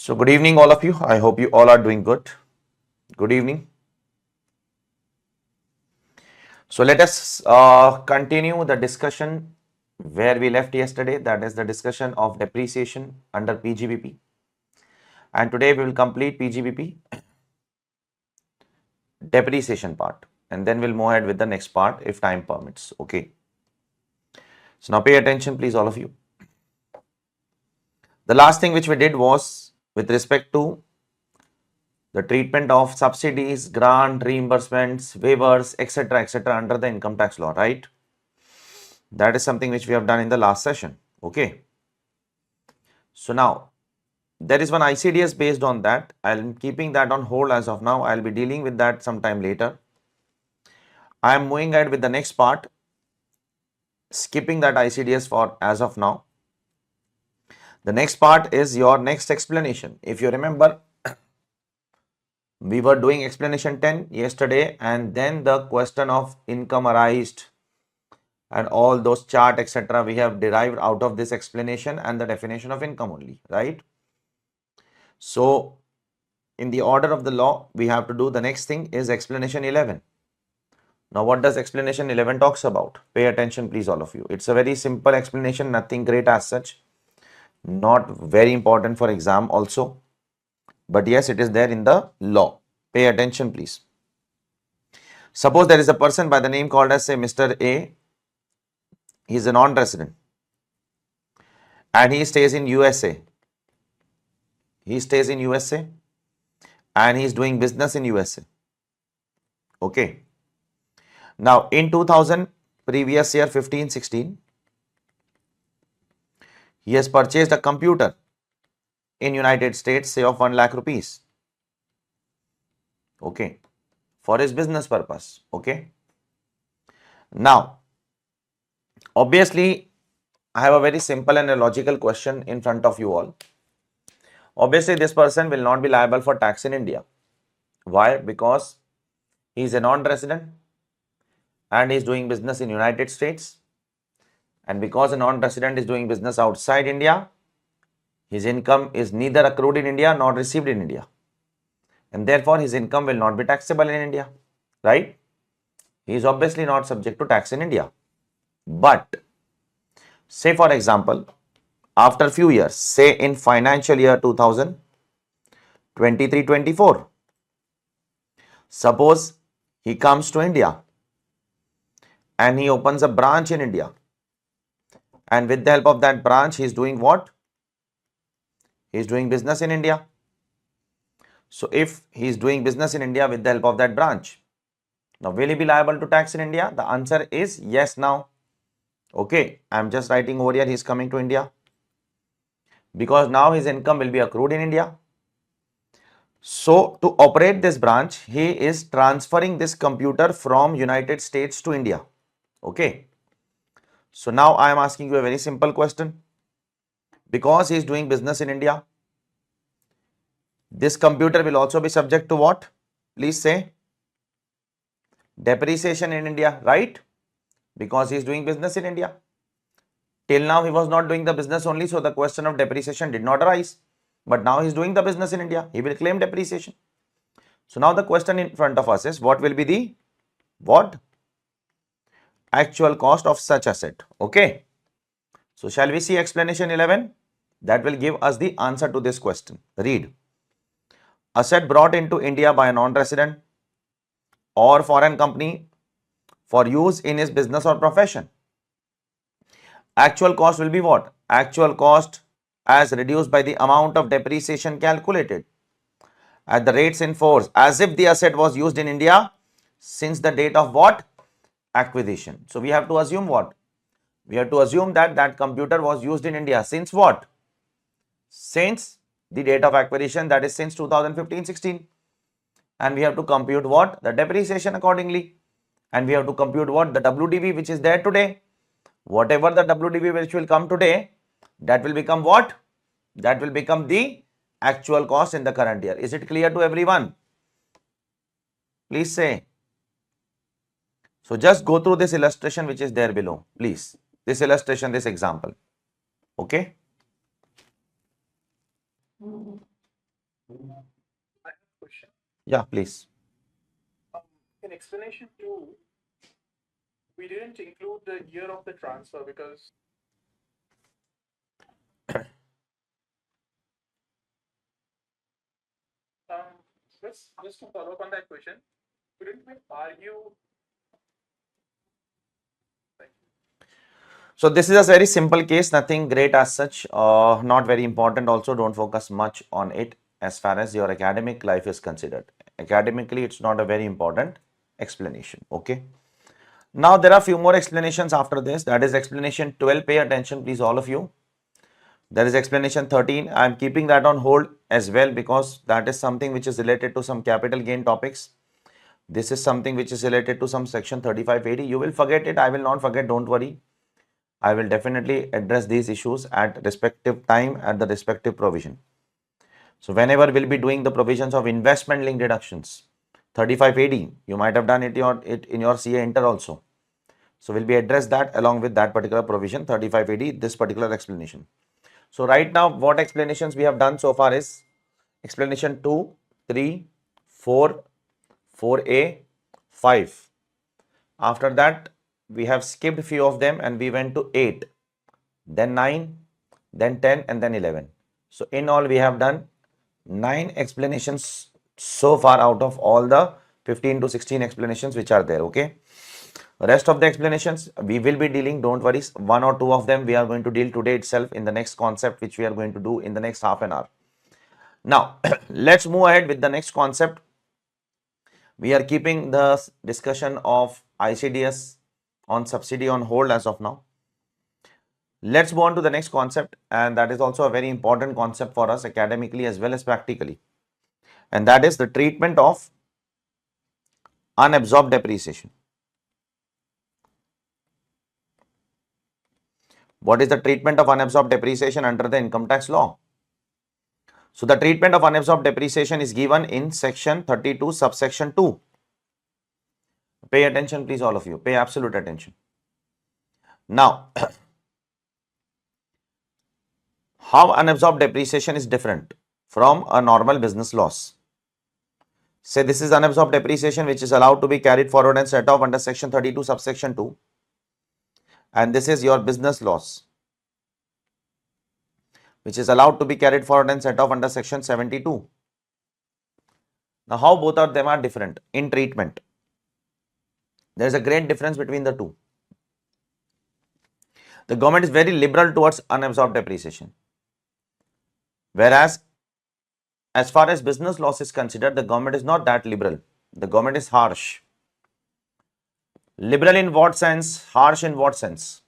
So good evening all of you. I hope you all are doing good. Good evening. So let us continue the discussion where we left yesterday. That is the discussion of depreciation under PGBP. And today we will complete PGBP depreciation part. And then we'll move ahead with the next part if time permits. Okay. So now pay attention please all of you. The last thing which we did was with respect to the treatment of subsidies, grant, reimbursements, waivers, etc. under the income tax law, right? That is something which we have done in the last session. Okay. So now there is one ICDS based on that. I'm keeping that on hold as of now. I'll be dealing with that sometime later. I am moving ahead with the next part, skipping that ICDS for as of now. The next part is your next explanation. If you remember, we were doing explanation 10 yesterday, and then the question of income arised and all those chart etc. we have derived out of this explanation and the definition of income only, right? So in the order of the law, we have to do the next thing is explanation 11. Now what does explanation 11 talks about? Pay attention please all of you. It's a very simple explanation, nothing great as such, not very important for exam also, but yes, it is there in the law. Pay attention please. Suppose there is a person by the name called as say Mr. A. He is a non-resident and he stays in USA. He stays in USA and he is doing business in USA. Okay. Now in 2000, previous year 15-16, he has purchased a computer in United States, say of 1 lakh rupees. Okay. For his business purpose. Okay. Now, obviously, I have a very simple and a logical question in front of you all. Obviously, this person will not be liable for tax in India. Why? Because he is a non-resident and he is doing business in United States. And because a non-resident is doing business outside India, his income is neither accrued in India nor received in India. And therefore, his income will not be taxable in India, right? He is obviously not subject to tax in India. But, say for example, after few years, say in financial year 2023-24, suppose he comes to India and he opens a branch in India. And with the help of that branch, he is doing what? He is doing business in India. So if he is doing business in India with the help of that branch, now will he be liable to tax in India? The answer is yes now. Okay, I am just writing over here, he is coming to India. Because now his income will be accrued in India. So to operate this branch, he is transferring this computer from United States to India. Okay. So now I am asking you a very simple question. Because he is doing business in India, this computer will also be subject to what? Please say. Depreciation in India, right? Because he is doing business in India. Till now he was not doing the business only, so the question of depreciation did not arise. But now he is doing the business in India. He will claim depreciation. So now the question in front of us is, what will be the what? Actual cost of such asset. Okay. So shall we see explanation 11? That will give us the answer to this question. Read. Asset brought into India by a non-resident or foreign company for use in his business or profession. Actual cost will be what? Actual cost as reduced by the amount of depreciation calculated at the rates in force as if the asset was used in India since the date of what? Acquisition. So we have to assume what? We have to assume that that computer was used in India since what? Since the date of acquisition, that is since 2015-16. And we have to compute what? The depreciation accordingly. And we have to compute what? The WDV which is there today. Whatever the WDV which will come today, that will become what? That will become the actual cost in the current year. Is it clear to everyone? Please say. So just go through this illustration which is there below. Please. This illustration, this example. Okay. I have a question. Yeah, please. In explanation two, we didn't include the year of the transfer because um, just to follow up on that question, couldn't we argue like So this is a very simple case, nothing great as such, not very important. Also, don't focus much on it as far as your academic life is considered. Academically, it's not a very important explanation. Okay. Now there are few more explanations after this. That is explanation 12. Pay attention, please, all of you. There is explanation 13. I am keeping that on hold as well because that is something which is related to some capital gain topics. This is something which is related to some section 3580. You will forget it. I will not forget. Don't worry. I will definitely address these issues at respective time at the respective provision. So whenever we'll be doing the provisions of investment link deductions, 3580, you might have done it in your CA Inter also. So we'll be address that along with that particular provision 3580, this particular explanation. So right now, what explanations we have done so far is explanation 2, 3, 4, 4A, 5. After that, we have skipped few of them and we went to 8, then 9, then 10 and then 11. So in all, we have done 9 explanations so far out of all the 15 to 16 explanations which are there. Okay. Rest of the explanations we will be dealing, don't worry, one or two of them we are going to deal today itself in the next concept which we are going to do in the next half an hour. Now, let's move ahead with the next concept. We are keeping the discussion of ICDS on subsidy on hold as of now. Let's move on to the next concept, and that is also a very important concept for us academically as well as practically, and that is the treatment of unabsorbed depreciation. What is the treatment of unabsorbed depreciation under the income tax law? So the treatment of unabsorbed depreciation is given in section 32 subsection 2. Pay attention, please, all of you. Pay absolute attention. Now, how unabsorbed depreciation is different from a normal business loss? Say this is unabsorbed depreciation which is allowed to be carried forward and set off under section 32 subsection 2, and this is your business loss which is allowed to be carried forward and set off under section 72. Now, how both of them are different in treatment? There is a great difference between the two. The government is very liberal towards unabsorbed depreciation, whereas as far as business loss is considered, the government is not that liberal. The government is harsh. Liberal in what sense? Harsh in what sense?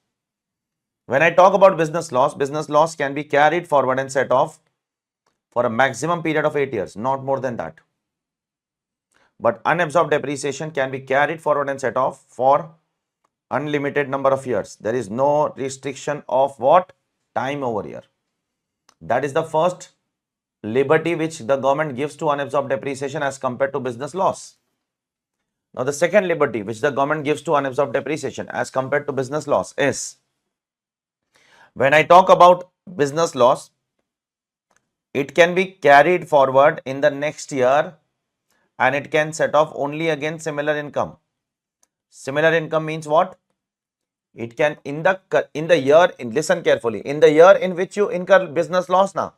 When I talk about business loss can be carried forward and set off for a maximum period of 8 years, not more than that. But unabsorbed depreciation can be carried forward and set off for unlimited number of years. There is no restriction of what? Time over here. That is the first liberty which the government gives to unabsorbed depreciation as compared to business loss. Now, the second liberty which the government gives to unabsorbed depreciation as compared to business loss is, when I talk about business loss, it can be carried forward in the next year and it can set off only against similar income. Similar income means what? It can in the year, listen carefully, in the year in which you incur business loss now.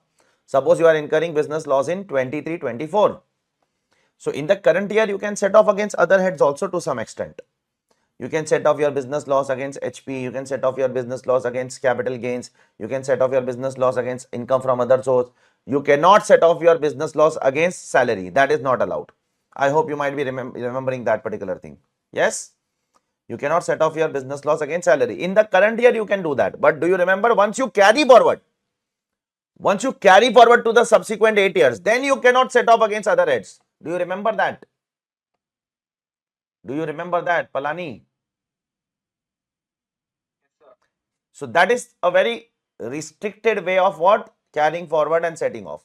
Suppose you are incurring business loss in 23-24. So in the current year, you can set off against other heads also to some extent. You can set off your business loss against HP. You can set off your business loss against capital gains. You can set off your business loss against income from other source. You cannot set off your business loss against salary. That is not allowed. I hope you might be remembering that particular thing. Yes? You cannot set off your business loss against salary. In the current year, you can do that. But do you remember, once you carry forward to the subsequent 8 years, then you cannot set off against other heads. Do you remember that? Do you remember that, Palani? So that is a very restricted way of what? Carrying forward and setting off.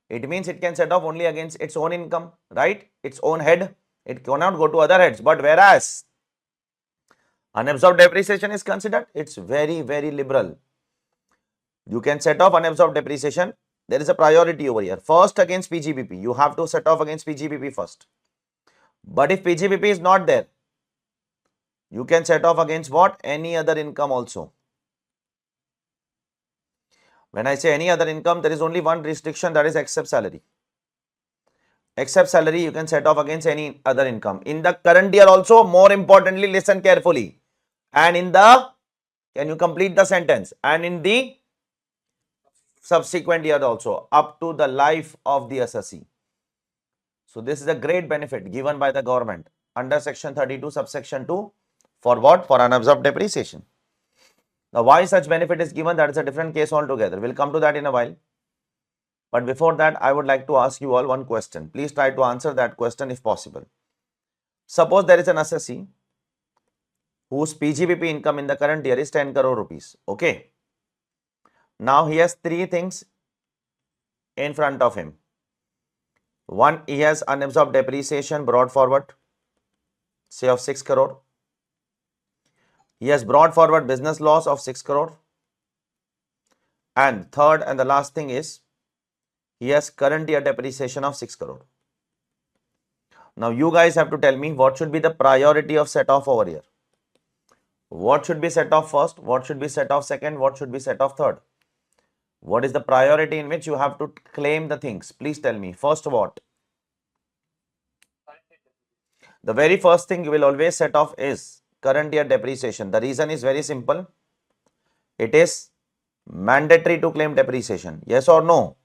It means it can set off only against its own income, right? Its own head. It cannot go to other heads. But whereas unabsorbed depreciation is considered, it's very, very liberal. You can set off unabsorbed depreciation there is a priority over here. First against PGBP. You have to set off against PGBP first. But if PGBP is not there, you can set off against what? Any other income also. When I say any other income, there is only one restriction, that is except salary. Except salary, you can set off against any other income. In the current year also, more importantly, listen carefully. And in the, can you complete the sentence? And in the subsequent year also, up to the life of the assessee. So this is a great benefit given by the government under section 32 subsection 2 for what? For unabsorbed depreciation. Now why such benefit is given, that is a different case altogether. We'll come to that in a while. But before that, I would like to ask you all one question. Please try to answer that question if possible. Suppose there is an assessee whose PGBP income in the current year is 10 crore rupees. Okay. Now he has three things in front of him. One, he has unabsorbed depreciation brought forward, say of 6 crore. He has brought forward business loss of 6 crore. And third and the last thing is, he has current year depreciation of 6 crore. Now you guys have to tell me what should be the priority of set off over here. What should be set off first? What should be set off second? What should be set off third? What is the priority in which you have to claim the things? Please tell me. First, what? The very first thing you will always set off is current year depreciation. The reason is very simple. It is mandatory to claim depreciation. Yes or no?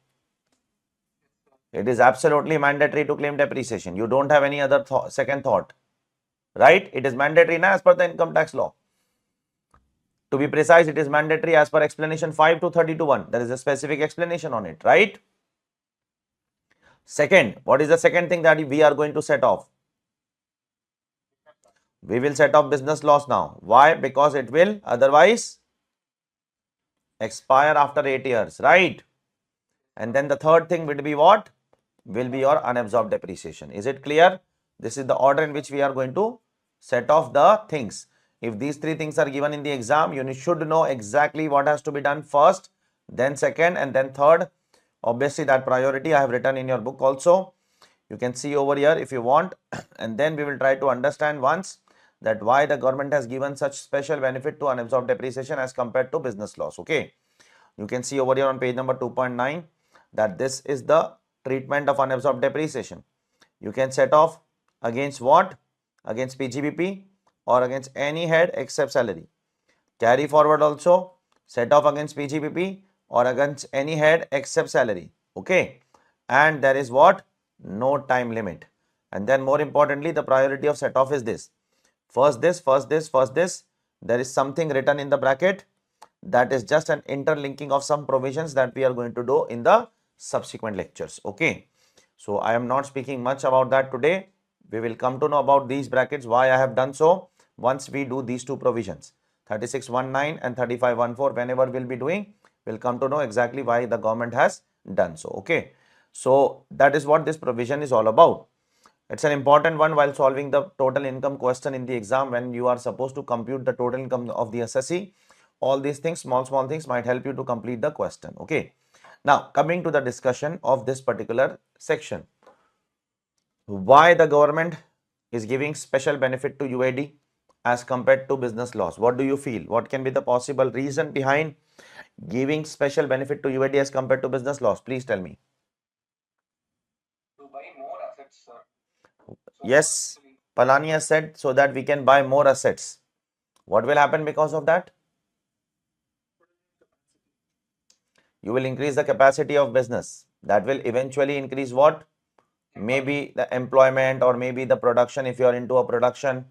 It is absolutely mandatory to claim depreciation. You don't have any other second thought. Right? It is mandatory as per the income tax law. To be precise, it is mandatory as per explanation 5 to 32(1). There is a specific explanation on it, right? Second, what is the second thing that we are going to set off? We will set off business loss now. Why? Because it will otherwise expire after 8 years, right? And then the third thing will be what? Will be your unabsorbed depreciation. Is it clear? This is the order in which we are going to set off the things. If these three things are given in the exam, you should know exactly what has to be done first, then second, and then third. Obviously, that priority I have written in your book also. You can see over here if you want, and then we will try to understand once that why the government has given such special benefit to unabsorbed depreciation as compared to business loss. Okay. You can see over here on page number 2.9 that this is the treatment of unabsorbed depreciation. You can set off against what? Against PGBP or against any head except salary. Carry forward also, set off against PGBP or against any head except salary. Okay. And there is what? No time limit. And then more importantly, the priority of set off is this. First this, first this, first this. There is something written in the bracket. That is just an interlinking of some provisions that we are going to do in the subsequent lectures. Okay. So I am not speaking much about that today. We will come to know about these brackets, why I have done so once we do these two provisions. 3619 and 3514, whenever we'll be doing, we'll come to know exactly why the government has done so. Okay. So that is what this provision is all about. It's an important one while solving the total income question in the exam when you are supposed to compute the total income of the assessee. All these things, small things might help you to complete the question. Okay. Now coming to the discussion of this particular section. Why the government is giving special benefit to UAD as compared to business loss? What do you feel? What can be the possible reason behind giving special benefit to UAD as compared to business loss? Please tell me. To buy more assets, sir. Yes, Palani has said so that we can buy more assets. What will happen because of that? You will increase the capacity of business. That will eventually increase what? Maybe the employment or maybe the production if you are into a production,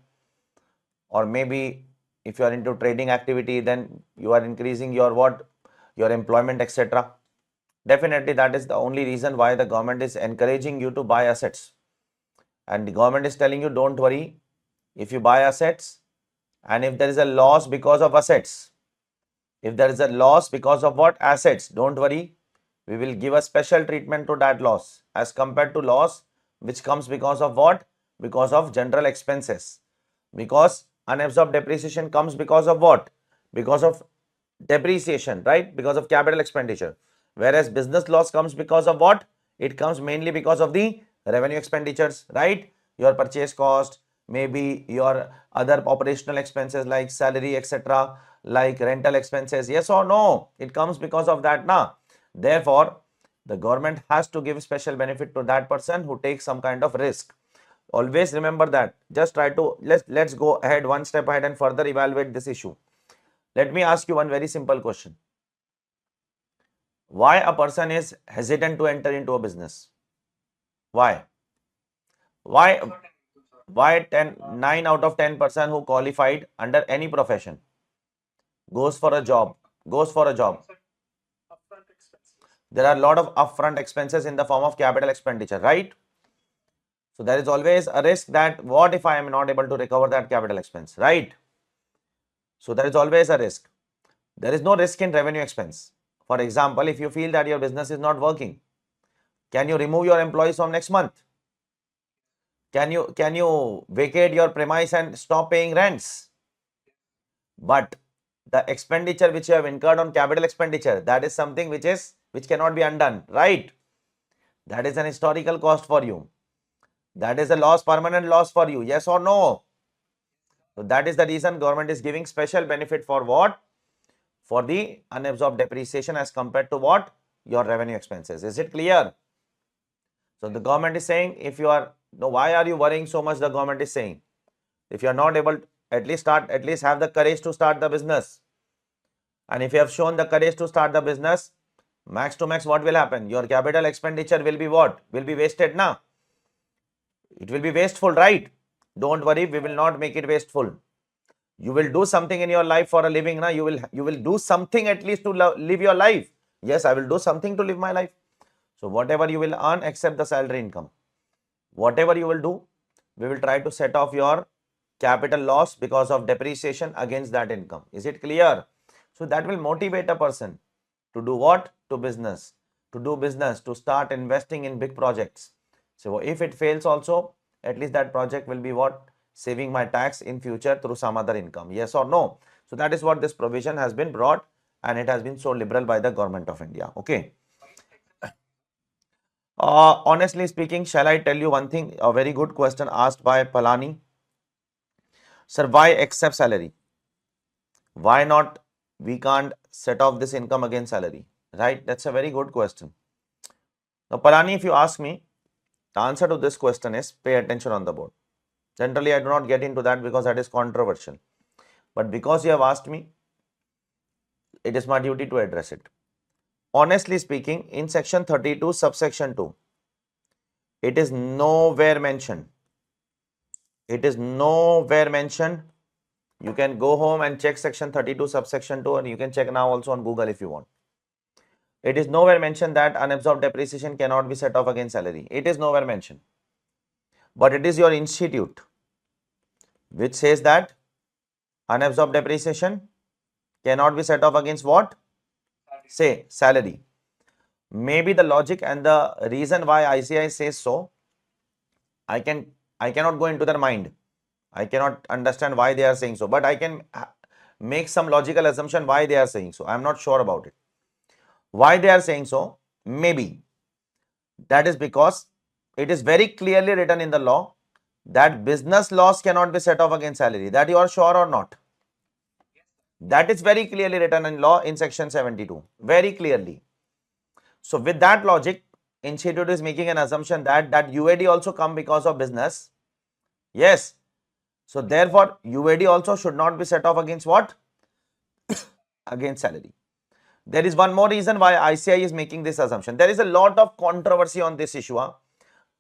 or maybe if you are into trading activity, then you are increasing your what? Your employment, etc. Definitely that is the only reason why the government is encouraging you to buy assets. And the government is telling you, don't worry, if you buy assets and if there is a loss because of assets, if there is a loss because of what? Assets, don't worry, we will give a special treatment to that loss as compared to loss which comes because of what? Because of general expenses. Because unabsorbed depreciation comes because of what? Because of depreciation, right? Because of capital expenditure. Whereas business loss comes because of what? It comes mainly because of the revenue expenditures, right? Your purchase cost, maybe your other operational expenses like salary, etc., like rental expenses. Yes or no? It comes because of that now. Therefore, the government has to give special benefit to that person who takes some kind of risk. Always remember that. Just try to let's go ahead one step ahead and further evaluate this issue. Let me ask you one very simple question. Why a person is hesitant to enter into a business? Why? Why? Why 10, 9 out of 10 person who qualified under any profession goes for a job, goes for a job. Upfront expenses. There are a lot of upfront expenses in the form of capital expenditure, right? So there is always a risk that what if I am not able to recover that capital expense, right? So there is always a risk. There is no risk in revenue expense. For example, if you feel that your business is not working, can you remove your employees from next month? Can you vacate your premise and stop paying rents? But the expenditure which you have incurred on capital expenditure, that is something which cannot be undone, right? That is an historical cost for you. That is a loss, permanent loss for you. Yes or no? So that is the reason government is giving special benefit for what? For the unabsorbed depreciation as compared to what? Your revenue expenses. Is it clear? So the government is saying, if you are, no, why are you worrying so much? The government is saying, if you are not able to at least have the courage to start the business. And if you have shown the courage to start the business, max to max, what will happen? Your capital expenditure will be what? Will be wasted now. It will be wasteful, right? Don't worry, we will not make it wasteful. You will do something in your life for a living now. You will do something at least to live your life. Yes, I will do something to live my life. So whatever you will earn except the salary income, whatever you will do, we will try to set off your capital loss because of depreciation against that income. Is it clear? So that will motivate a person to do what? To business, to do business, to start investing in big projects. So if it fails also, at least that project will be what? Saving my tax in future through some other income. Yes or no? So that is what this provision has been brought, and it has been so liberal by the government of India. Okay. Honestly speaking, shall I tell you one thing? A very good question asked by Palani. Sir, why accept salary? Why not? We can't set off this income against salary, right? That's a very good question. Now, Palani, if you ask me, the answer to this question is pay attention on the board. Generally, I do not get into that because that is controversial. But because you have asked me, it is my duty to address it. Honestly speaking, in section 32, subsection 2, it is nowhere mentioned. It is nowhere mentioned. You can go home and check section 32, subsection 2, and you can check now also on Google if you want. It is nowhere mentioned that unabsorbed depreciation cannot be set off against salary. It is nowhere mentioned. But it is your institute which says that unabsorbed depreciation cannot be set off against what? Say salary. Maybe the logic and the reason why ICI says so, I cannot go into their mind. I cannot understand why they are saying so, but I can make some logical assumption why they are saying so. I am not sure about it. Why they are saying so? Maybe that is because it is very clearly written in the law that business loss cannot be set off against salary. That you are sure or not? That is very clearly written in law in section 72. Very clearly. So with that logic, institute is making an assumption that UAD also come because of business. Yes. So therefore, UAD also should not be set off against what? Against salary. There is one more reason why ICI is making this assumption. There is a lot of controversy on this issue.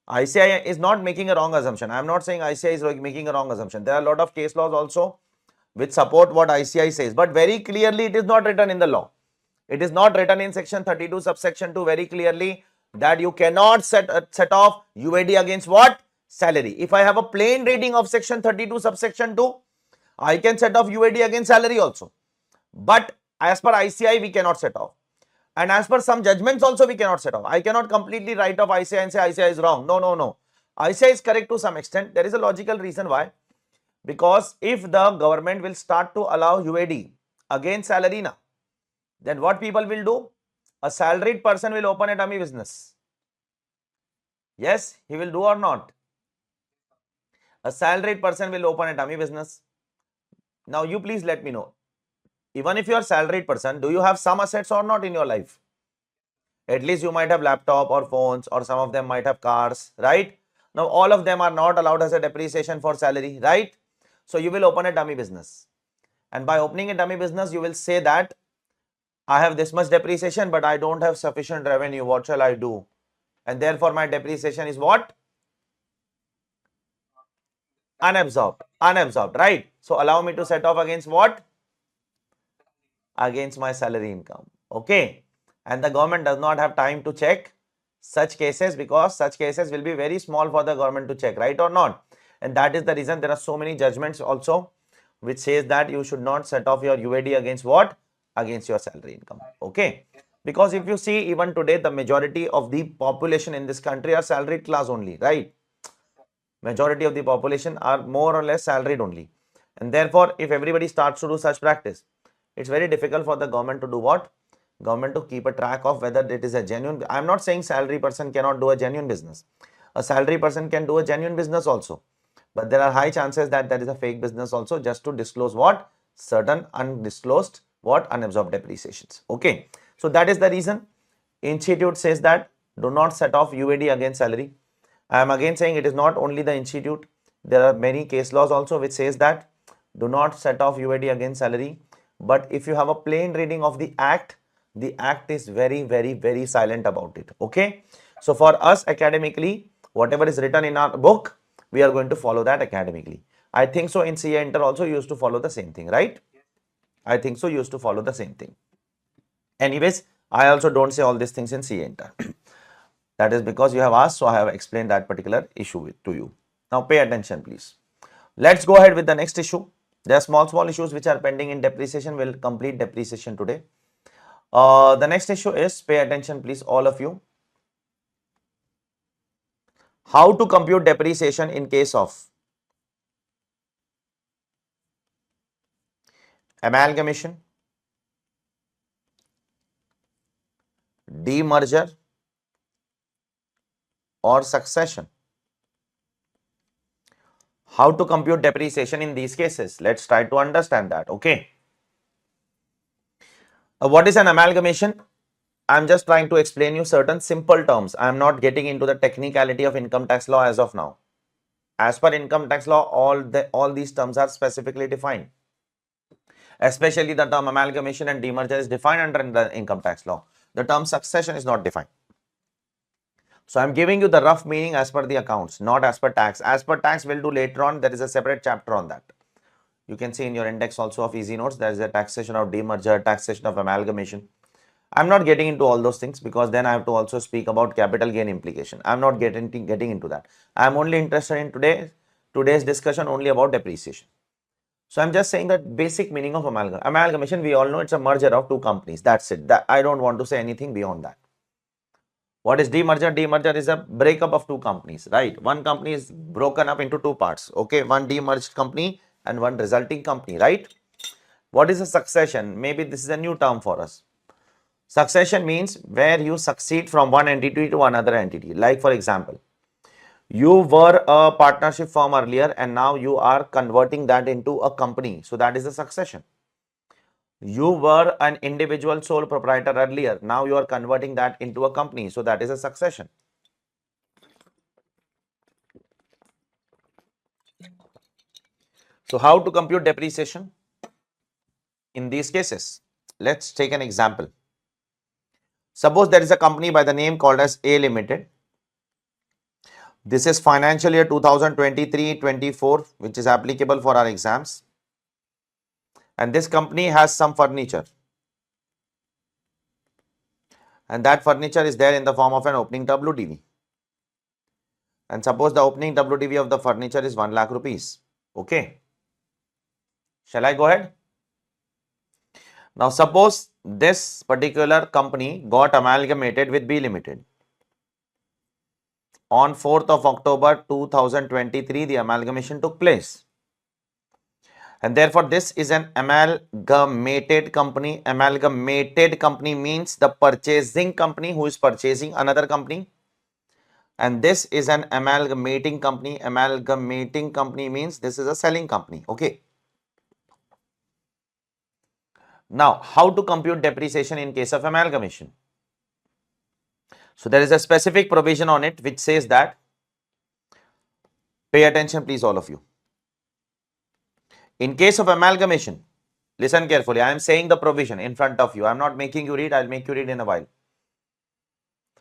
ICI is not making a wrong assumption. I am not saying ICI is making a wrong assumption. There are a lot of case laws also which support what ICI says, but very clearly it is not written in the law. It is not written in section 32 subsection 2 very clearly that you cannot set off UAD against what? Salary. If I have a plain reading of section 32 subsection 2, I can set off UAD against salary also. But as per ICI, we cannot set off. And as per some judgments also, we cannot set off. I cannot completely write off ICI and say ICI is wrong. No, no, no. ICI is correct to some extent. There is a logical reason why. Because if the government will start to allow UAD against salary now, then what people will do? A salaried person will open a dummy business. Yes, he will do or not? A salaried person will open a dummy business. Now you please let me know. Even if you are a salaried person, do you have some assets or not in your life? At least you might have laptop or phones, or some of them might have cars, right? Now all of them are not allowed as a depreciation for salary, right? So you will open a dummy business. And by opening a dummy business, you will say that I have this much depreciation, but I don't have sufficient revenue. What shall I do? And therefore my depreciation is what? Unabsorbed, right? So allow me to set off against what? Against my salary income. Okay. And the government does not have time to check such cases, because such cases will be very small for the government to check, right or not? And that is the reason there are so many judgments also which says that you should not set off your UAD against what? Against your salary income. Okay. Because if you see, even today, the majority of the population in this country are salaried class only, right? Majority of the population are more or less salaried only. And therefore, if everybody starts to do such practice, it's very difficult for the government to do what? Government to keep a track of whether it is a genuine. I'm not saying salary person cannot do a genuine business. A salary person can do a genuine business also. But there are high chances that there is a fake business also, just to disclose what? Certain undisclosed what? Unabsorbed depreciations. Okay. So that is the reason institute says that do not set off UAD against salary. I am again saying it is not only the institute. There are many case laws also which says that do not set off UAD against salary. But if you have a plain reading of the act is very silent about it. Okay. So for us academically, whatever is written in our book, we are going to follow that academically. I think so in CA Inter also you used to follow the same thing, right? I think so you used to follow the same thing. Anyways, I also don't say all these things in CA Inter. That is because you have asked, so I have explained that particular issue to you. Now pay attention, please. Let's go ahead with the next issue. There are small issues which are pending in depreciation. We'll complete depreciation today. The next issue is, pay attention please, all of you. How to compute depreciation in case of amalgamation, demerger, or succession. How to compute depreciation in these cases? Let's try to understand that. Okay. What is an amalgamation? I'm just trying to explain you certain simple terms. I'm not getting into the technicality of income tax law as of now. As per income tax law, all these terms are specifically defined. Especially the term amalgamation and demerger is defined under the income tax law. The term succession is not defined. So I'm giving you the rough meaning as per the accounts, not as per tax. As per tax, we'll do later on. There is a separate chapter on that. You can see in your index also of easy notes, there is a taxation of demerger, taxation of amalgamation. I'm not getting into all those things because then I have to also speak about capital gain implication. I'm not getting into that. I'm only interested in today's discussion only about depreciation. So I'm just saying that basic meaning of amalgamation, we all know it's a merger of two companies. That's it. I don't want to say anything beyond that. What is demerger? Demerger is a breakup of two companies, right? One company is broken up into two parts. Okay, one demerged company and one resulting company, right? What is a succession? Maybe this is a new term for us. Succession means where you succeed from one entity to another entity. Like for example, you were a partnership firm earlier and now you are converting that into a company. So that is a succession. You were an individual sole proprietor earlier. Now you are converting that into a company. So that is a succession. So how to compute depreciation in these cases? Let's take an example. Suppose there is a company by the name called as A Limited. This is financial year 2023-24, which is applicable for our exams. And this company has some furniture. And that furniture is there in the form of an opening WDV. And suppose the opening WDV of the furniture is 1 lakh rupees. Okay. Shall I go ahead? Now suppose this particular company got amalgamated with B Limited. On 4th of October 2023, the amalgamation took place. And therefore, this is an amalgamated company. Amalgamated company means the purchasing company who is purchasing another company. And this is an amalgamating company. Amalgamating company means this is a selling company. Okay. Now, how to compute depreciation in case of amalgamation? So, there is a specific provision on it which says that, pay attention please all of you. In case of amalgamation, listen carefully, I am saying the provision in front of you. I am not making you read, I will make you read in a while.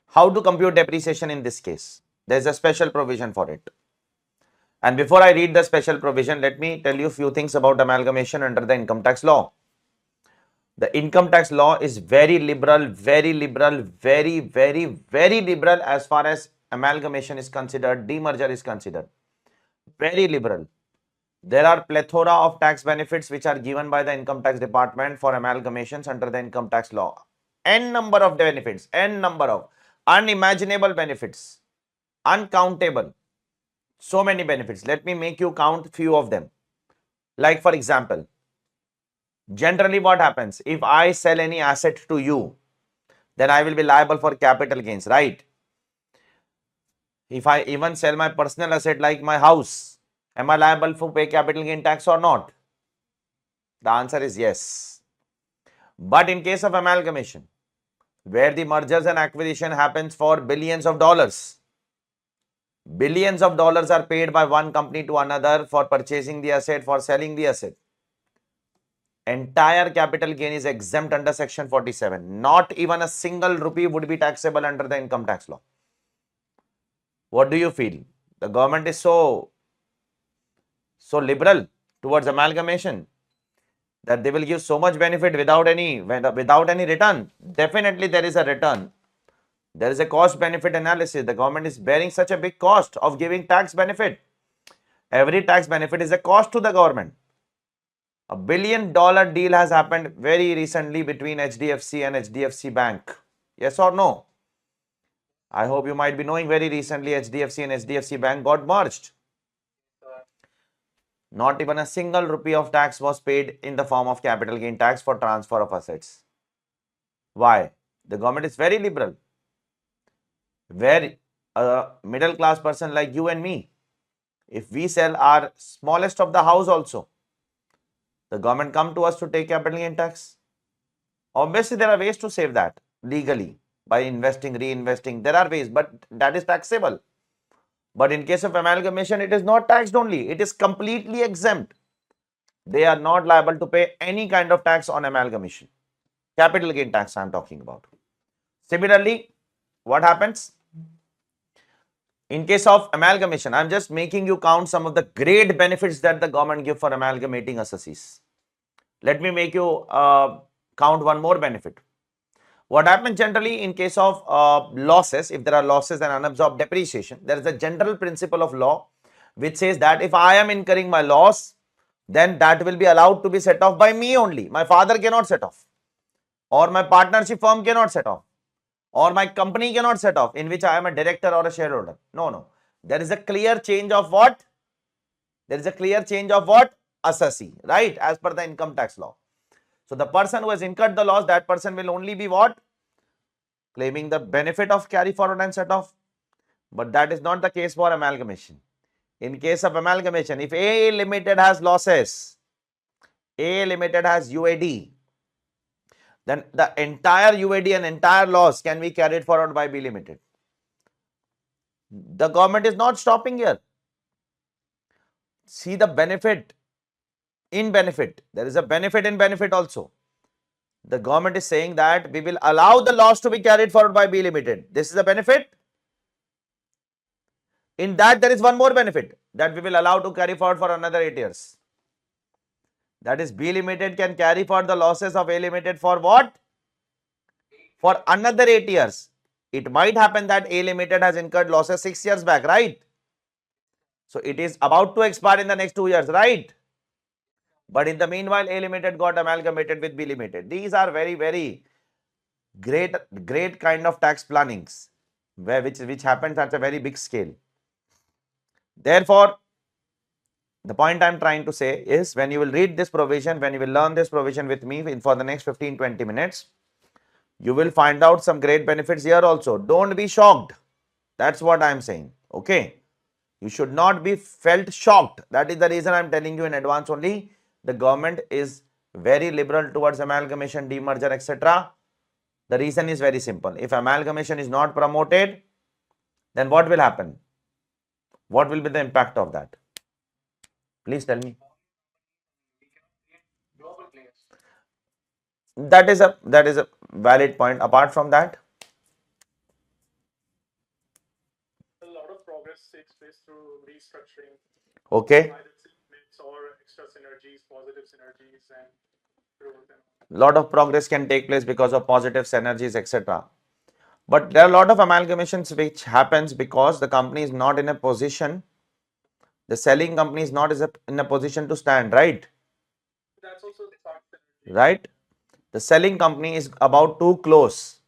How to compute depreciation in this case? There is a special provision for it. And before I read the special provision, let me tell you a few things about amalgamation under the income tax law. The income tax law is very liberal, very liberal, very liberal as far as amalgamation is considered, demerger is considered. Very liberal. There are plethora of tax benefits which are given by the income tax department for amalgamations under the income tax law. N number of benefits, N number of unimaginable benefits, uncountable. So many benefits. Let me make you count few of them. Like for example, generally what happens? If I sell any asset to you, then I will be liable for capital gains, right? If I even sell my personal asset like my house, am I liable for pay capital gain tax or not? The answer is yes. But in case of amalgamation, where the mergers and acquisition happens for billions of dollars are paid by one company to another for purchasing the asset, for selling the asset. Entire capital gain is exempt under section 47. Not even a single rupee would be taxable under the income tax law. What do you feel? The government is so liberal towards amalgamation that they will give so much benefit without any return. Definitely there is a return. There is a cost benefit analysis. The government is bearing such a big cost of giving tax benefit. Every tax benefit is a cost to the government. A $1 billion deal has happened very recently between HDFC and HDFC Bank. Yes or no? I hope you might be knowing very recently HDFC and HDFC Bank got merged. Not even a single rupee of tax was paid in the form of capital gain tax for transfer of assets. Why? The government is very liberal. Where a middle class person like you and me, if we sell our smallest of the house also, the government come to us to take capital gain tax. Obviously, there are ways to save that legally by investing, reinvesting. There are ways, but that is taxable. But in case of amalgamation, it is not taxed only. It is completely exempt. They are not liable to pay any kind of tax on amalgamation. Capital gain tax I am talking about. Similarly, what happens? In case of amalgamation, I am just making you count some of the great benefits that the government give for amalgamating associates. Let me make you count one more benefit. What happens generally in case of losses, if there are losses and unabsorbed depreciation, there is a general principle of law which says that if I am incurring my loss, then that will be allowed to be set off by me only. My father cannot set off, or my partnership firm cannot set off, or my company cannot set off in which I am a director or a shareholder. No. There is a clear change of what? There is a clear change of what? Assessee, right? As per the income tax law. So the person who has incurred the loss, that person will only be what? Claiming the benefit of carry forward and set off. But that is not the case for amalgamation. In case of amalgamation, if A Limited has losses, A Limited has UAD, then the entire UAD and entire loss can be carried forward by B Limited. The government is not stopping here. See the benefit in benefit. There is a benefit in benefit also. The government is saying that we will allow the loss to be carried forward by B Limited. This is a benefit. In that, there is one more benefit that we will allow to carry forward for another 8 years. That is, B Limited can carry forward the losses of A Limited for what? For another 8 years. It might happen that A Limited has incurred losses 6 years back, right? So it is about to expire in the next 2 years, right? But in the meanwhile, A Limited got amalgamated with B Limited. These are very great kind of tax plannings, which happens at a very big scale. Therefore, The point I'm trying to say is when you will read this provision, when you will learn this provision with me for the next 15-20 minutes, you will find out some great benefits here also. Don't be shocked. That's what I'm saying. Okay. You should not be felt shocked. That is the reason I'm telling you in advance only. The government is very liberal towards amalgamation, demerger, etc. The reason is very simple. If amalgamation is not promoted, then what will happen? What will be the impact of that? Please tell me. Global players. That is a valid point. Apart from that, A lot of progress takes place through restructuring, okay, either mix or extra synergies, positive synergies, and growth. And lot of progress can take place because of positive synergies, etc. But there are a lot of amalgamations which happens because the company is not in a position, the selling company is not in a position to stand, right? that's also the part synergy. Right? The selling company is about to close.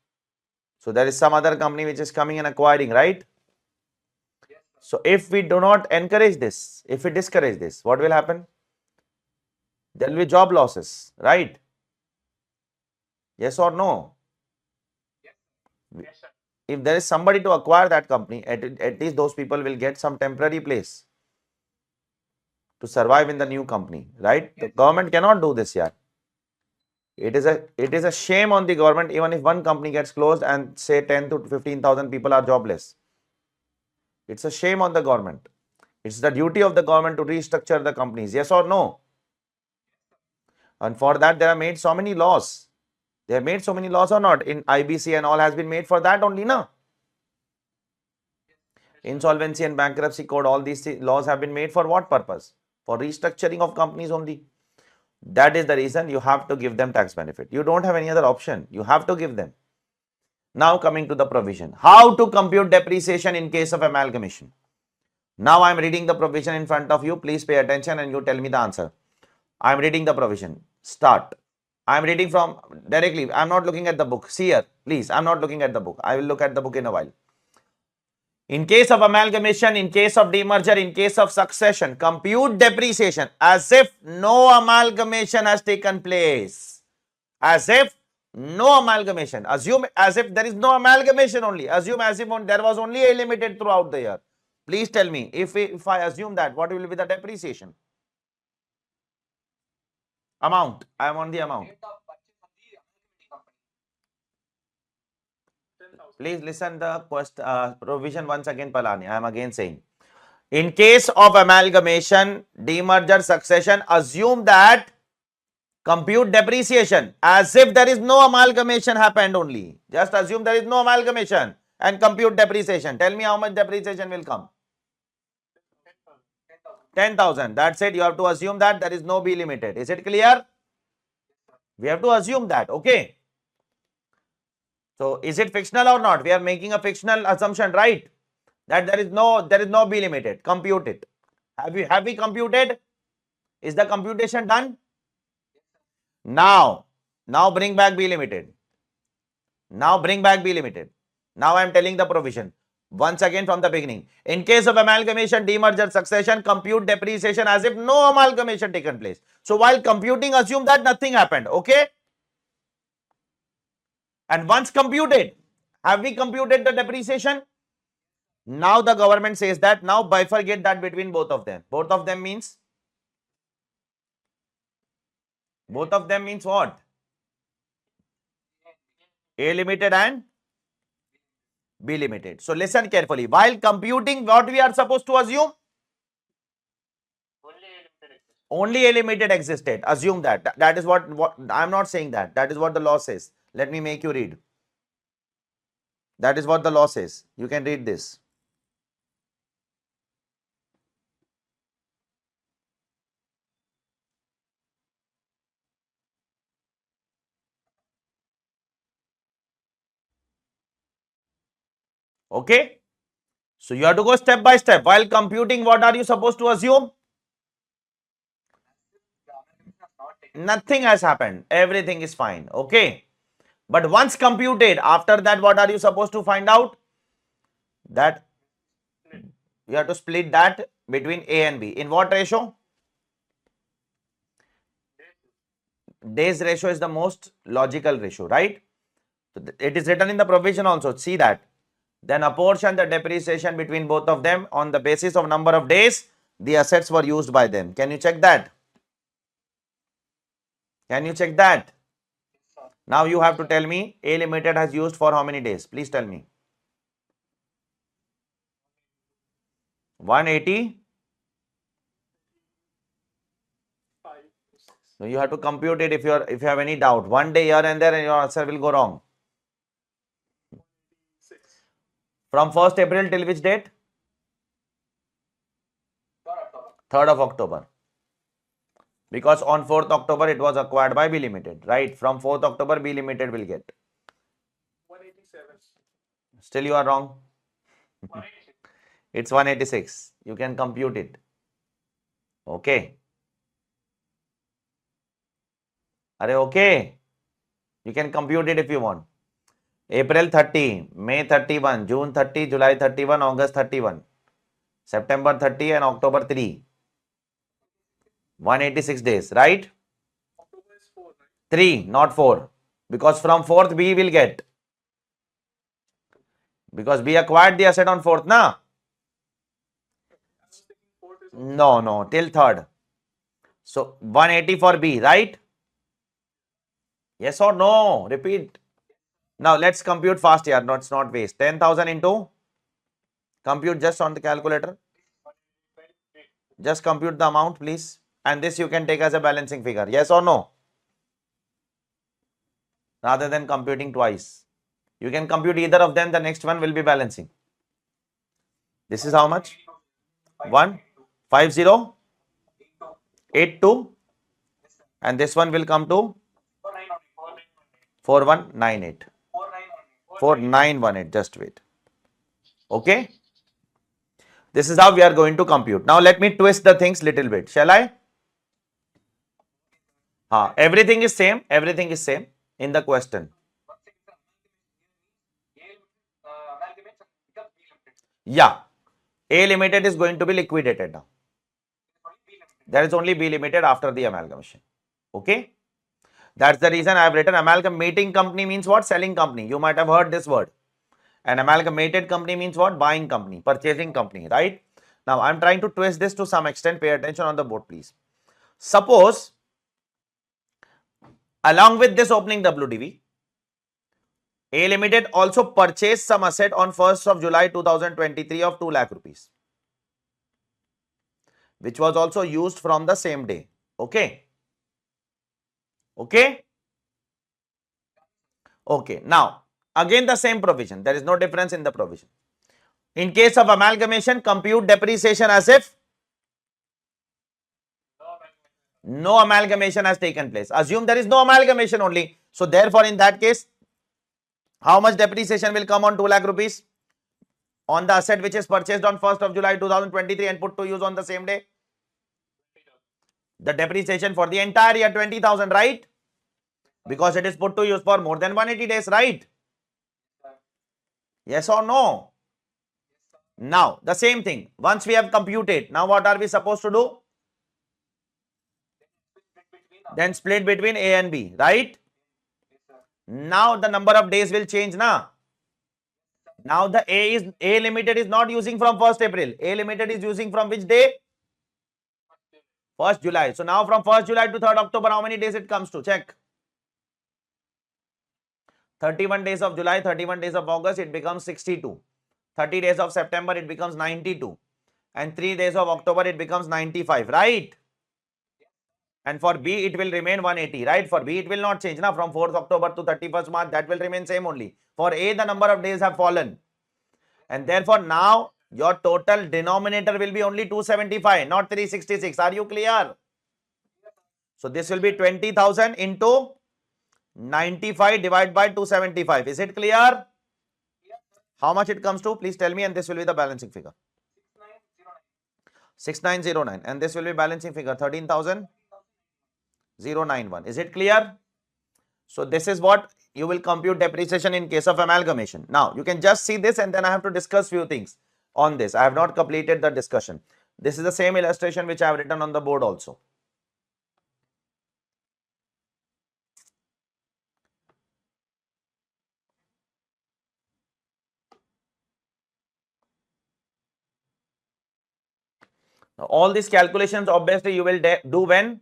So there is some other company which is coming and acquiring, right? Yes, sir. So if we do not encourage this, if we discourage this, what will happen? There will be job losses, right? Yes or no? Yes, sir. If there is somebody to acquire that company, at least those people will get some temporary place to survive in the new company, right? The government cannot do this yet. It is a shame on the government even if one company gets closed and say 10 to 15,000 people are jobless. It's a shame on the government. It's the duty of the government to restructure the companies. Yes or no? And for that, they have made so many laws. They have made so many laws or not? In IBC and all has been made for that only, no? Insolvency and bankruptcy code, all these laws have been made for what purpose? For restructuring of companies only. That is the reason you have to give them tax benefit. You don't have any other option. You have to give them. Now coming to the provision. How to compute depreciation in case of amalgamation? Now I am reading the provision in front of you. Please pay attention and you tell me the answer. I am reading the provision. Start. I am reading from directly. I am not looking at the book. See here, please. I am not looking at the book. I will look at the book in a while. In case of amalgamation, in case of demerger, in case of succession, compute depreciation as if no amalgamation has taken place. As if no amalgamation. Assume as if there is no amalgamation only. Assume as if there was only a limited throughout the year. Please tell me, if I assume that, what will be the depreciation? Amount. I am on the amount. Please listen the provision once again, Palani. I am again saying. In case of amalgamation, demerger, succession, assume that compute depreciation as if there is no amalgamation happened only. Just assume there is no amalgamation and compute depreciation. Tell me how much depreciation will come. 10,000. That's it. You have to assume that there is no B limited. Is it clear? We have to assume that. Okay. So is it fictional or not? We are making a fictional assumption, right? That there is no B limited. Compute it. Have we computed? Is the computation done? Now bring back B limited. Now bring back B limited. Now I am telling the provision. Once again from the beginning. In case of amalgamation, demerger, succession, compute depreciation as if no amalgamation taken place. So while computing, assume that nothing happened. Okay? And once computed, have we computed the depreciation? Now the government says that now bifurcate that between both of them. Both of them means what? A limited and B limited. So listen carefully. While computing, what we are supposed to assume? Only a limited existed. Assume that. That is what I'm not saying that. That is what the law says. Let me make you read. That is what the law says. You can read this. Okay? So you have to go step by step. While computing, what are you supposed to assume? Nothing has happened. Everything is fine. Okay? But once computed, after that, what are you supposed to find out? That you have to split that between A and B. In what ratio? days ratio is the most logical ratio, right? It is written in the provision also. See that. Then apportion the depreciation between both of them on the basis of number of days the assets were used by them. Can you check that? Can you check that? Now you have to tell me A Limited has used for how many days? Please tell me. 180. So you have to compute it if you have any doubt. One day here and there and your answer will go wrong. From 1st April till which date? 3rd of October. Because on 4th October it was acquired by B Limited, right? From 4th October B Limited will get. 187. Still you are wrong. It's 186. You can compute it. Okay. Are okay? You can compute it if you want. April 30, May 31, June 30, July 31, August 31, September 30 and October 3. 186 days, right? October is 4, right? 3, not 4. Because from 4th B will get. Because B acquired the asset on 4th, na? I was thinking 4th is also No, till 3rd. So 180 for B, right? Yes or no? Repeat. Now let's compute fast here. No, it's not waste. 10,000 into. Compute just on the calculator. Just compute the amount, please. And this you can take as a balancing figure. Yes or no? Rather than computing twice. You can compute either of them. The next one will be balancing. This is how much? 15082. And this one will come to 4198. 4918. Just wait. Okay. This is how we are going to compute. Now let me twist the things little bit. Shall I? Everything is same. Everything is same in the question. Yeah. A Limited is going to be liquidated now. There is only B Limited after the amalgamation. Okay. That's the reason I have written amalgamating company means what? Selling company. You might have heard this word. An amalgamated company means what? Buying company, purchasing company, right? Now I'm trying to twist this to some extent. Pay attention on the board, please. Suppose along with this opening WDV, A Limited also purchased some asset on 1st of July 2023 of 2 lakh rupees, which was also used from the same day. Okay. Okay. Okay. Now, again the same provision. There is no difference in the provision. In case of amalgamation, compute depreciation as if no amalgamation has taken place. Assume there is no amalgamation only. So, therefore, in that case, how much depreciation will come on 2 lakh rupees on the asset which is purchased on 1st of July 2023 and put to use on the same day? The depreciation for the entire year 20,000, right? Because it is put to use for more than 180 days, right? Yes or no? Now, the same thing. Once we have computed, now what are we supposed to do? Then split between A and B, right? Now the number of days will change, na? Now the A Limited is not using from 1st April. A Limited is using from which day? 1st July. So now from 1st July to 3rd October, how many days it comes to? Check. 31 days of July, 31 days of August, it becomes 62. 30 days of September, it becomes 92. And 3 days of October, it becomes 95, right? And for B, it will remain 180, right? For B, it will not change. Now, from 4th October to 31st March, that will remain same only. For A, the number of days have fallen. And therefore, now your total denominator will be only 275, not 366. Are you clear? So, this will be 20,000 into 95 divided by 275. Is it clear? How much it comes to? Please tell me, and this will be the balancing figure. 6909. And this will be balancing figure 13,091. Is it clear? So this is what you will compute depreciation in case of amalgamation. Now you can just see this and then I have to discuss few things on this. I have not completed the discussion. This is the same illustration which I have written on the board also. Now, all these calculations obviously you will do when?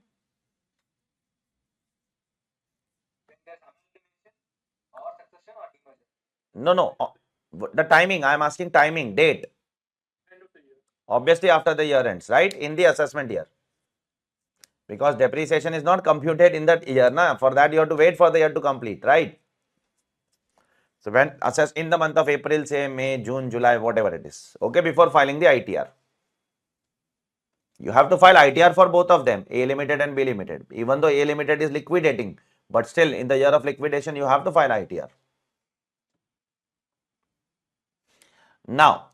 No. The timing, I am asking timing, date. End of the year. Obviously after the year ends, right? In the assessment year. Because depreciation is not computed in that year. Na? For that you have to wait for the year to complete, right? So when assessed in the month of April, say May, June, July, whatever it is. Okay, before filing the ITR. You have to file ITR for both of them, A limited and B limited. Even though A limited is liquidating, but still in the year of liquidation, you have to file ITR. Now,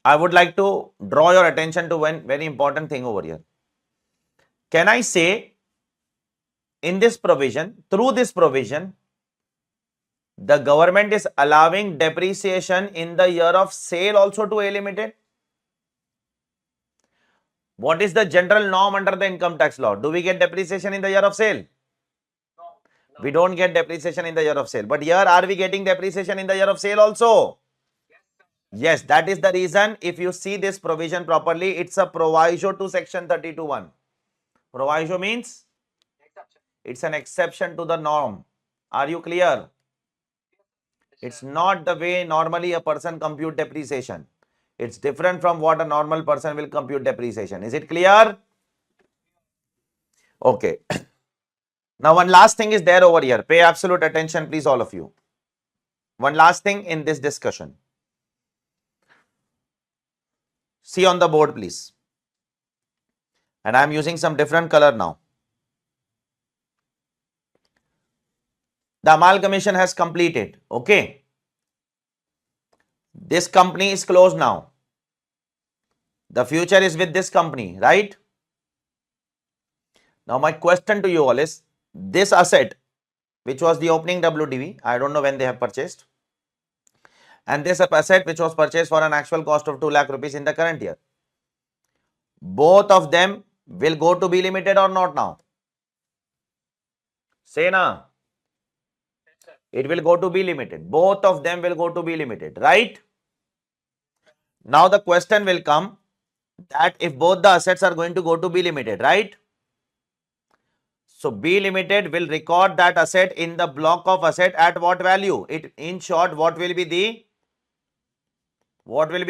I would like to draw your attention to one very important thing over here. Can I say in this provision, through this provision, the government is allowing depreciation in the year of sale also to A limited? What is the general norm under the income tax law? Do we get depreciation in the year of sale? No. We don't get depreciation in the year of sale. But here, are we getting depreciation in the year of sale also? Yes, that is the reason. If you see this provision properly, it's a proviso to section 32(1). Proviso means it's an exception to the norm. Are you clear? It's not the way normally a person compute depreciation. It's different from what a normal person will compute depreciation. Is it clear? Okay. Now, one last thing is there over here. Pay absolute attention, please, all of you. One last thing in this discussion. See on the board, please. And I am using some different color now. The amalgamation has completed. Okay. This company is closed now. The future is with this company, right? Now, my question to you all is, this asset, which was the opening WDV, I don't know when they have purchased, and this asset which was purchased for an actual cost of 2 lakh rupees in the current year, both of them will go to be limited or not now? Say na. It will go to be limited. Both of them will go to be limited, right? Now the question will come that if both the assets are going to go to be limited, right? So B limited will record that asset in the block of asset at what value? It, in short, what will be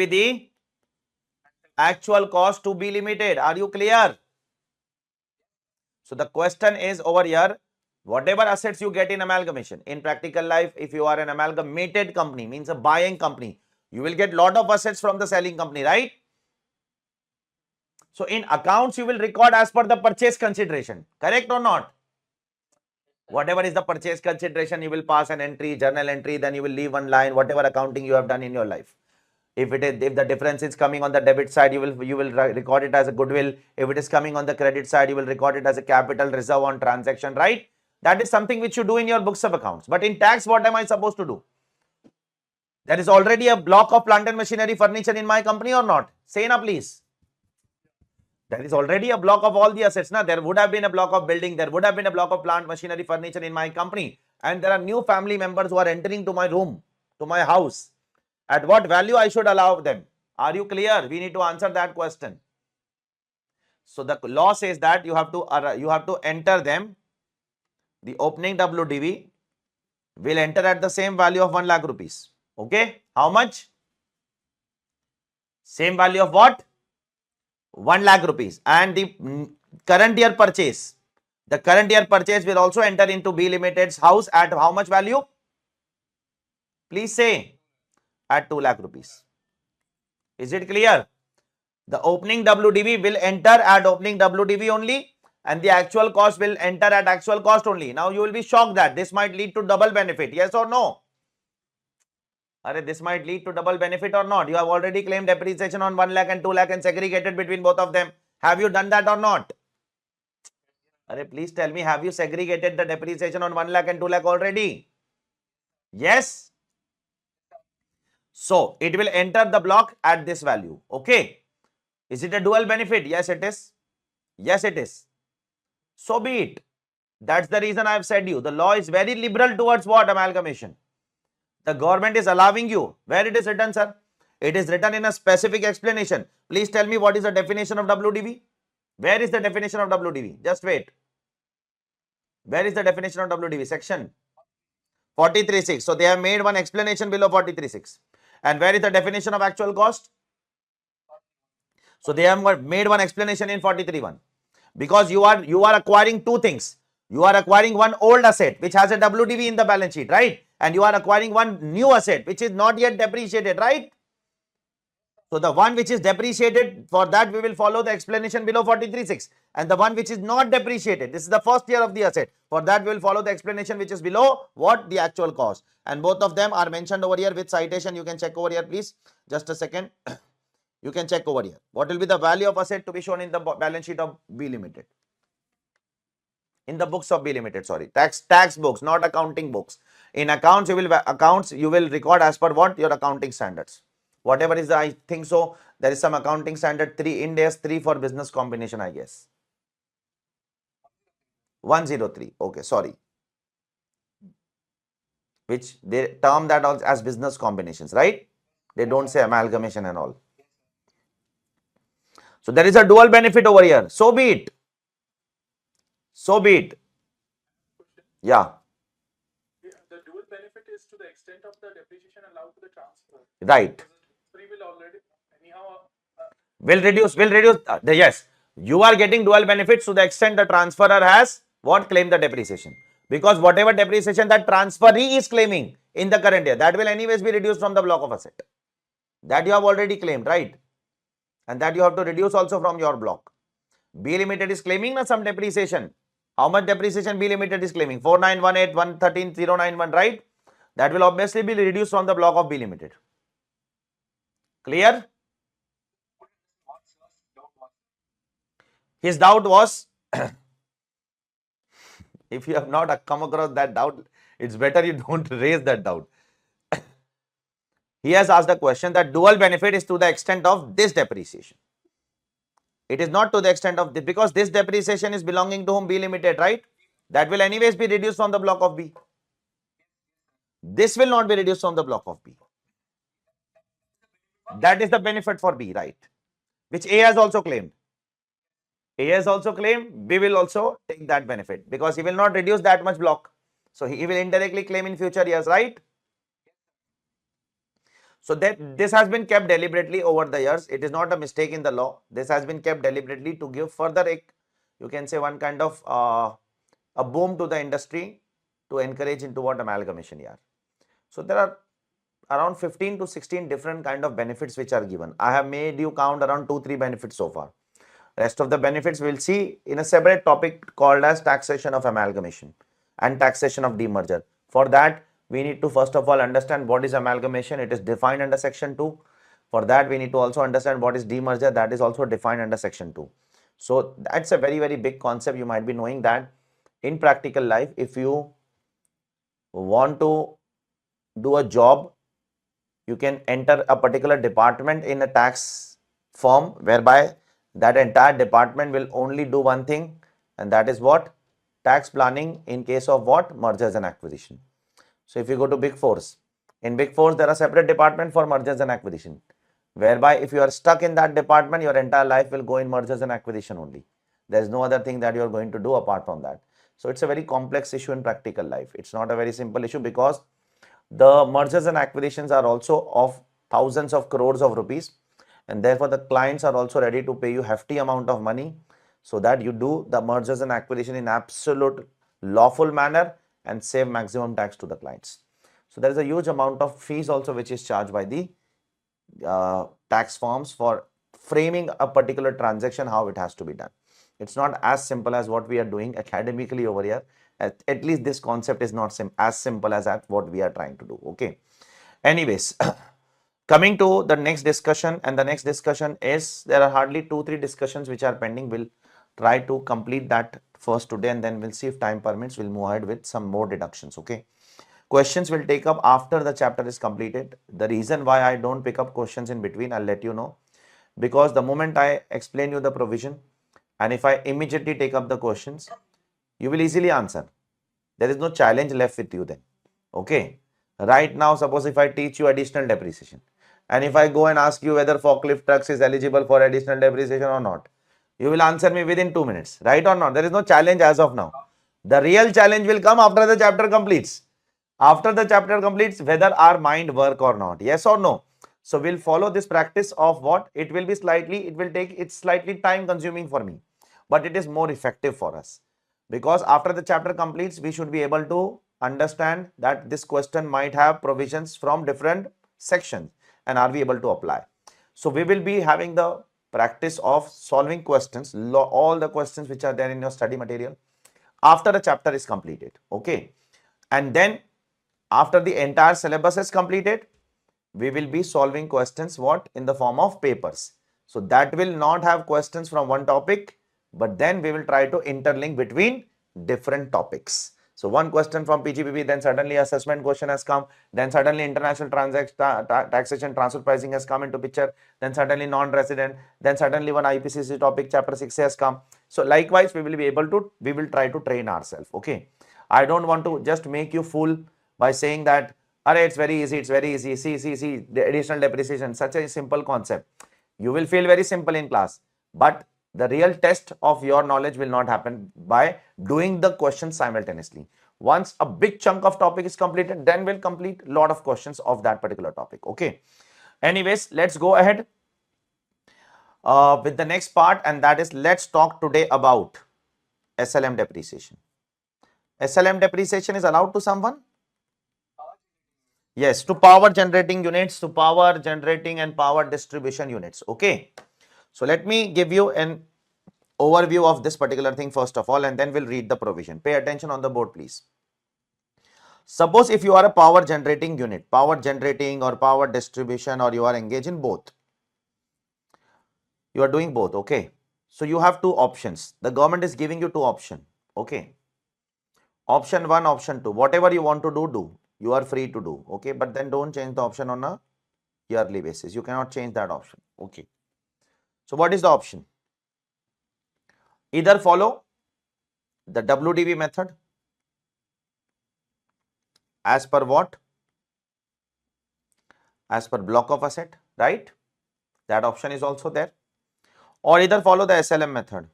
the actual cost to be limited? Are you clear? So the question is over here, whatever assets you get in amalgamation, in practical life, if you are an amalgamated company, means a buying company, you will get lot of assets from the selling company, right? So in accounts, you will record as per the purchase consideration, correct or not? Whatever is the purchase consideration, you will pass an entry, journal entry, then you will leave one line, whatever accounting you have done in your life. If the difference is coming on the debit side, you will record it as a goodwill. If it is coming on the credit side, you will record it as a capital reserve on transaction, right? That is something which you do in your books of accounts. But in tax, what am I supposed to do? There is already a block of plant and machinery furniture in my company or not? Say na please. There is already a block of all the assets. Now, there would have been a block of building. There would have been a block of plant, machinery, furniture in my company. And there are new family members who are entering to my room, to my house. At what value I should allow them? Are you clear? We need to answer that question. So the law says that you have to enter them. The opening WDV will enter at the same value of 1 lakh rupees. Okay? How much? Same value of what? 1 lakh rupees. And the current year purchase. The current year purchase will also enter into B Limited's house at how much value? Please say. At 2 lakh rupees. Is it clear? The opening WDV will enter at opening WDV only, and the actual cost will enter at actual cost only. Now you will be shocked that this might lead to double benefit. Yes or no? This might lead to double benefit or not? You have already claimed depreciation on 1 lakh and 2 lakh and segregated between both of them. Have you done that or not? Please tell me, have you segregated the depreciation on 1 lakh and 2 lakh already? Yes. So it will enter the block at this value. Okay. Is it a dual benefit? Yes, it is. Yes, it is. So be it. That's the reason I have said you. The law is very liberal towards what? Amalgamation. The government is allowing you. Where it is written, sir? It is written in a specific explanation. Please tell me what is the definition of WDV? Where is the definition of WDV? Just wait. Where is the definition of WDV? Section 43.6. So they have made one explanation below 43.6. And where is the definition of actual cost? So they have made one explanation in 43.1. Because you are acquiring two things. You are acquiring one old asset which has a WDV in the balance sheet, right? And you are acquiring one new asset which is not yet depreciated, right? So the one which is depreciated, for that we will follow the explanation below 43.6. And the one which is not depreciated, this is the first year of the asset. For that we will follow the explanation which is below what? The actual cost. And both of them are mentioned over here with citation. You can check over here, please. Just a second. You can check over here. What will be the value of asset to be shown in the balance sheet of B Limited? In the books of B Limited, sorry. Tax books, not accounting books. In accounts, you will record as per what? Your accounting standards. Whatever is the, I think so, there is some accounting standard 3, Ind AS 3 for business combination, I guess. 103. Okay, sorry. Which they term that also as business combinations, right? They don't say amalgamation and all. So there is a dual benefit over here. So be it. So be it. Yeah. The dual benefit is to the extent of the depreciation allowed to the transfer. Right. We will already anyhow Will reduce. Yes, you are getting dual benefits to the extent the transferor has what? Claim the depreciation. Because whatever depreciation that transferee is claiming in the current year, that will anyways be reduced from the block of asset. That you have already claimed, right? And that you have to reduce also from your block. B Limited is claiming some depreciation. How much depreciation B Limited is claiming? 4918, 113,091, right? That will obviously be reduced from the block of B Limited. Clear? His doubt was, if you have not come across that doubt, it's better you don't raise that doubt. He has asked a question that dual benefit is to the extent of this depreciation. It is not to the extent of this, because this depreciation is belonging to whom? B Limited, right? That will anyways be reduced from the block of B. This will not be reduced from the block of B. That is the benefit for B, right? Which A has also claimed. A has also claimed, B will also take that benefit because he will not reduce that much block. So he will indirectly claim in future years, right? So that this has been kept deliberately over the years. It is not a mistake in the law. This has been kept deliberately to give further, you can say, one kind of a boom to the industry to encourage into what? Amalgamation here. So there are around 15 to 16 different kind of benefits which are given. I have made you count around 2-3 benefits so far. Rest of the benefits we'll see in a separate topic called as taxation of amalgamation and taxation of demerger. For that, we need to first of all understand what is amalgamation. It is defined under section 2. For that, we need to also understand what is demerger. That is also defined under section 2. So that's a very, very big concept. You might be knowing that in practical life, if you want to do a job, you can enter a particular department in a tax firm whereby that entire department will only do one thing, and that is what? Tax planning in case of what? Mergers and acquisition. So if you go to Big Fours, in Big Fours there are separate department for mergers and acquisition, whereby if you are stuck in that department, your entire life will go in mergers and acquisition only. There is no other thing that you are going to do apart from that. So it's a very complex issue in practical life. It's not a very simple issue because the mergers and acquisitions are also of thousands of crores of rupees, and therefore the clients are also ready to pay you hefty amount of money so that you do the mergers and acquisition in absolute lawful manner and save maximum tax to the clients. So there is a huge amount of fees also which is charged by the tax firms for framing a particular transaction, how it has to be done. It's not as simple as what we are doing academically over here. At least this concept is not as simple as that what we are trying to do. Okay. Anyways, coming to the next discussion, and the next discussion is, there are hardly 2-3 discussions which are pending. We'll try to complete that first today, and then we'll see if time permits, we'll move ahead with some more deductions. Okay. Questions will take up after the chapter is completed. The reason why I don't pick up questions in between, I'll let you know, because the moment I explain you the provision, and if I immediately take up the questions, you will easily answer. There is no challenge left with you then. Okay. Right now, suppose if I teach you additional depreciation And if I go and ask you whether forklift trucks is eligible for additional depreciation or not, you will answer me within 2 minutes, right or not? There is no challenge as of now. The real challenge will come after the chapter completes. After the chapter completes, whether our mind work or not, yes or no. So we'll follow this practice of what? It will take, it's slightly time consuming for me, but it is more effective for us. Because after the chapter completes, we should be able to understand that this question might have provisions from different sections, and are we able to apply. So we will be having the practice of solving questions, all the questions which are there in your study material after the chapter is completed. Okay. And then after the entire syllabus is completed, we will be solving questions what? In the form of papers. So that will not have questions from one topic, but then we will try to interlink between different topics. So one question from PGBB, then suddenly assessment question has come, then suddenly international taxation transfer pricing has come into picture, then suddenly non-resident, then suddenly one IPCC topic chapter 6 has come. So likewise we will try to train ourselves. Okay, I don't want to just make you fool by saying that, "Arey, it's very easy, see, the additional depreciation," such a simple concept. You will feel very simple in class, but the real test of your knowledge will not happen by doing the questions simultaneously. Once a big chunk of topic is completed, then we'll complete a lot of questions of that particular topic. Okay. Anyways, let's go ahead with the next part, and that is, let's talk today about SLM depreciation. SLM depreciation is allowed to someone? Yes, to power generating units, to power generating and power distribution units. Okay. So let me give you an overview of this particular thing first of all, and then we'll read the provision. Pay attention on the board, please. Suppose if you are a power generating unit, power generating or power distribution, or you are engaged in both. You are doing both. Okay. So you have two options. The government is giving you two options. Okay. Option 1, option 2. Whatever you want to do. You are free to do. Okay. But then don't change the option on a yearly basis. You cannot change that option. Okay. So what is the option? Either follow the WDV method as per what? As per block of asset, right? That option is also there. Or either follow the SLM method.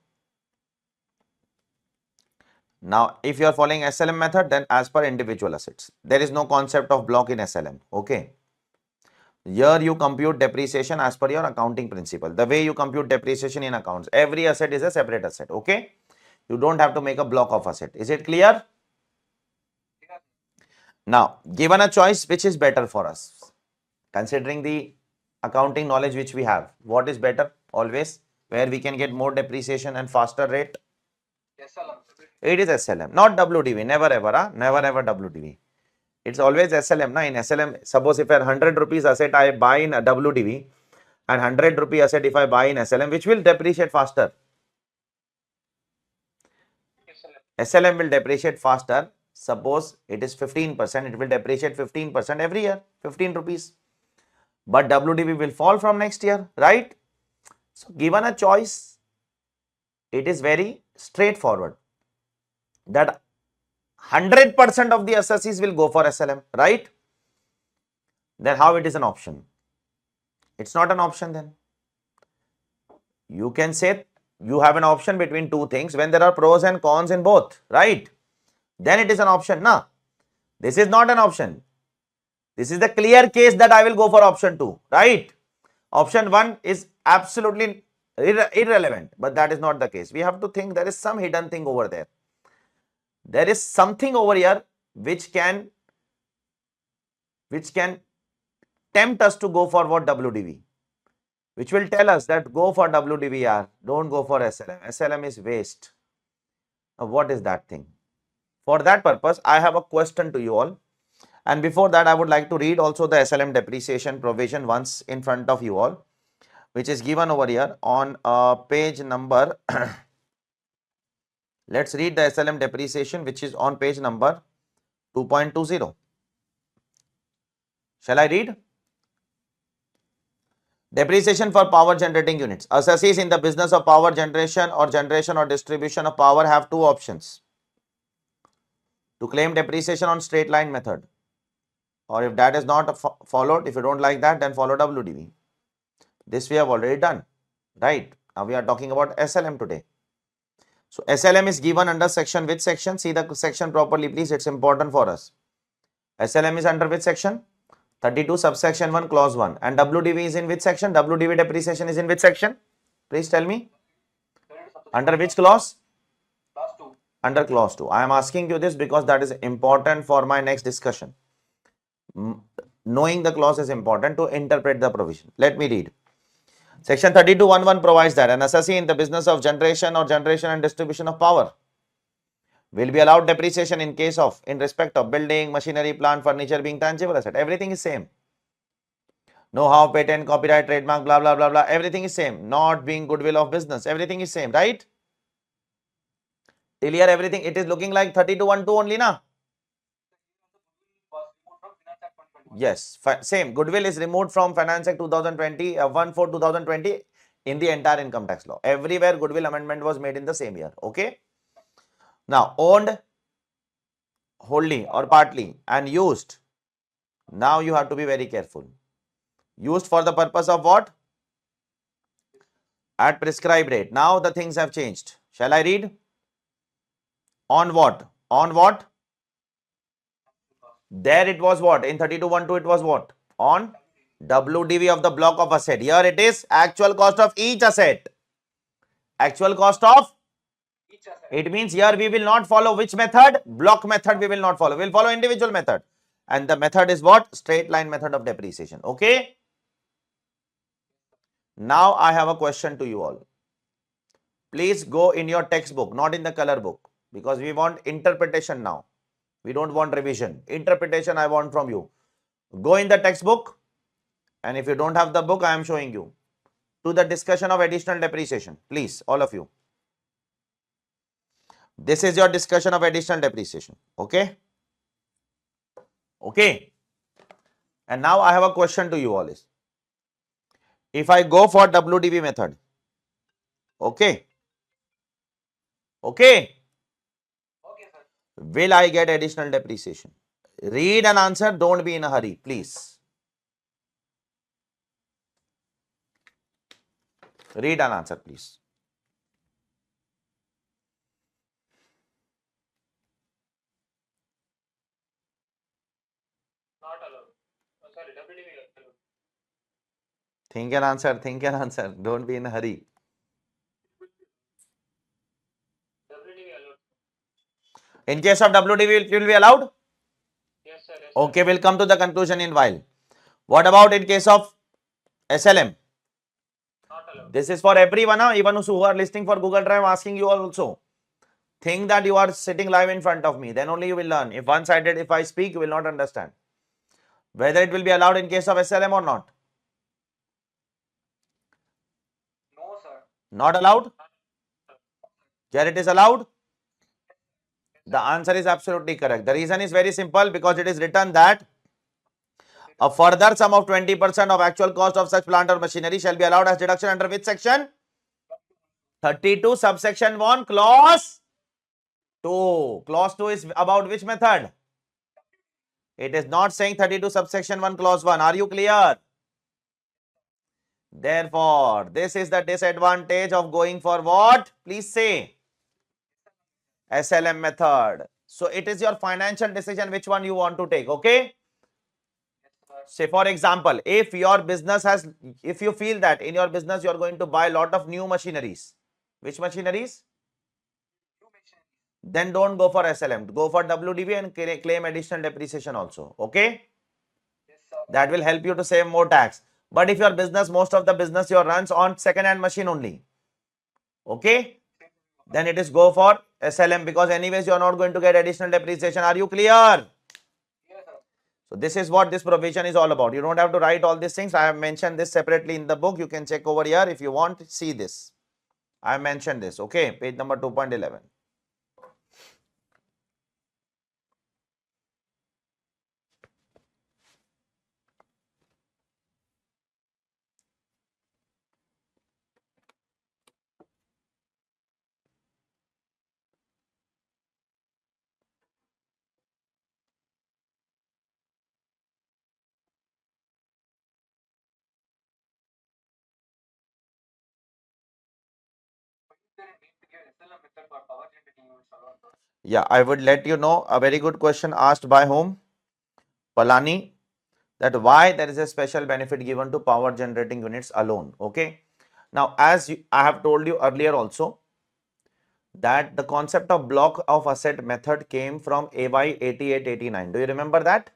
Now, if you are following SLM method, then as per individual assets. There is no concept of block in SLM. Okay. Here you compute depreciation as per your accounting principle. The way you compute depreciation in accounts, every asset is a separate asset. Okay. You don't have to make a block of asset. Is it clear? Now, given a choice, which is better for us? Considering the accounting knowledge which we have, what is better always? Where we can get more depreciation and faster rate? SLM. It is SLM, not WDV. Never ever, never ever WDV. It's always SLM. Na? In SLM, suppose if a 100 rupees asset I buy in a WDV and 100 rupee asset if I buy in SLM, which will depreciate faster? SLM will depreciate faster. Suppose it is 15%, it will depreciate 15% every year, 15 rupees. But WDV will fall from next year, right? So given a choice, it is very straightforward that 100% of the assessees will go for SLM, right? Then how it is an option? It's not an option then. You can say you have an option between two things when there are pros and cons in both, right? Then it is an option. Nah, this is not an option. This is the clear case that I will go for option 2, right? Option 1 is absolutely irrelevant, but that is not the case. We have to think there is some hidden thing over there. There is something over here which can tempt us to go for what? WDV, which will tell us that go for WDVR, don't go for SLM. SLM is waste. Now, what is that thing? For that purpose, I have a question to you all. And before that, I would like to read also the SLM depreciation provision once in front of you all, which is given over here on page number. Let's read the SLM depreciation, which is on page number 2.20. Shall I read? Depreciation for power generating units. Assessees in the business of power generation or distribution of power have two options to claim depreciation on straight line method. or if that is not followed, if you don't like that, then follow WDV. This we have already done, right? Now we are talking about SLM today. So SLM is given under section, which section? See the section properly, please. It's important for us. SLM is under which section? 32 subsection 1 clause 1. And WDV is in which section? WDV depreciation is in which section? Please tell me. Under which clause? Under clause 2. I am asking you this because that is important for my next discussion. Knowing the clause is important to interpret the provision. Let me read. Section 32(1)(1) provides that an assessee in the business of generation and distribution of power will be allowed depreciation in respect of building, machinery, plant, furniture being tangible asset. Everything is same. Know-how, patent, copyright, trademark, blah, blah, blah, blah. Everything is same. Not being goodwill of business. Everything is same, right? Till here, everything, it is looking like 32(1)(2) only, na? Yes, same. Goodwill is removed from Finance Act 2020, 1/4/2020 in the entire income tax law. Everywhere goodwill amendment was made in the same year. Okay. Now, owned wholly or partly and used. Now you have to be very careful. Used for the purpose of what? At prescribed rate. Now the things have changed. Shall I read? On what? On what? There it was what? In 32(1)(2) it was what? On WDV of the block of asset. Here it is actual cost of each asset. Actual cost of each asset. It means here we will not follow which method? Block method we will not follow. We will follow individual method. And the method is what? Straight line method of depreciation. Okay. Now I have a question to you all. Please go in your textbook, not in the color book, because we want interpretation now. We don't want revision. Interpretation I want from you. Go in the textbook, and if you don't have the book, I am showing you, to the discussion of additional depreciation. Please, all of you. This is your discussion of additional depreciation. Okay? Okay. And now I have a question to you all is, if I go for WDV method, okay? Okay? Will I get additional depreciation? Read and answer. Don't be in a hurry, please. Read and answer, please. Not allowed. Sorry, WDV allowed. Think and answer. Think and answer. Don't be in a hurry. WDV allowed. In case of WDV, it will be allowed? Yes, sir. Yes, Okay, we'll come to the conclusion in while. What about in case of SLM? not allowed. This is for everyone, even who are listening for Google Drive, asking you all also. Think that you are sitting live in front of me, then only you will learn. If one-sided, if I speak, you will not understand. Whether it will be allowed in case of SLM or not? No, sir. Not allowed? Here it is allowed? The answer is absolutely correct. The reason is very simple, because it is written that a further sum of 20% of actual cost of such plant or machinery shall be allowed as deduction under which section? 32 subsection 1 clause 2. Clause 2 is about which method? It is not saying 32 subsection 1 clause 1. Are you clear? Therefore, this is the disadvantage of going for what? Please say. SLM method. So it is your financial decision which one you want to take. Okay. Say for example, if your business has, if you feel that in your business you are going to buy a lot of new machineries. Which machineries? Then don't go for SLM. Go for WDV and claim additional depreciation also. Okay. That will help you to save more tax. But if your business, most of the business your runs on second-hand machine only, okay, then it is go for SLM, because anyways you are not going to get additional depreciation. Are you clear? So this is what this provision is all about. You don't have to write all these things. I have mentioned this separately in the book. You can check over here if you want to see this. I have mentioned this. Okay, page number 2.11. Yeah, I would let you know a very good question asked by whom? Palani, that why there is a special benefit given to power generating units alone. Okay. Now, as I have told you earlier also, that the concept of block of asset method came from AY 88-89. Do you remember that?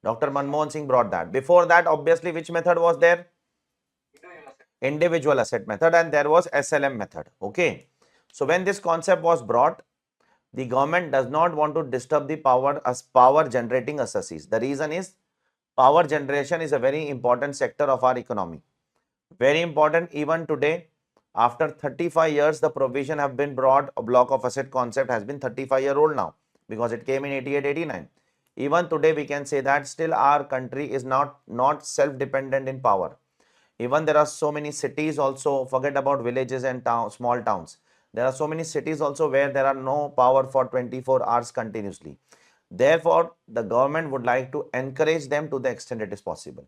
Dr. Manmohan Singh brought that. Before that, obviously, which method was there? Individual asset method, and there was SLM method. Okay. So when this concept was brought, the government does not want to disturb the power generating assessees. The reason is power generation is a very important sector of our economy. Very important even today. After 35 years, the provision have been brought. A block of asset concept has been 35-year-old now because it came in 88-89. Even today, we can say that still our country is not self-dependent in power. Even there are so many cities also, forget about villages and small towns. There are so many cities also where there are no power for 24 hours continuously. Therefore, the government would like to encourage them to the extent it is possible.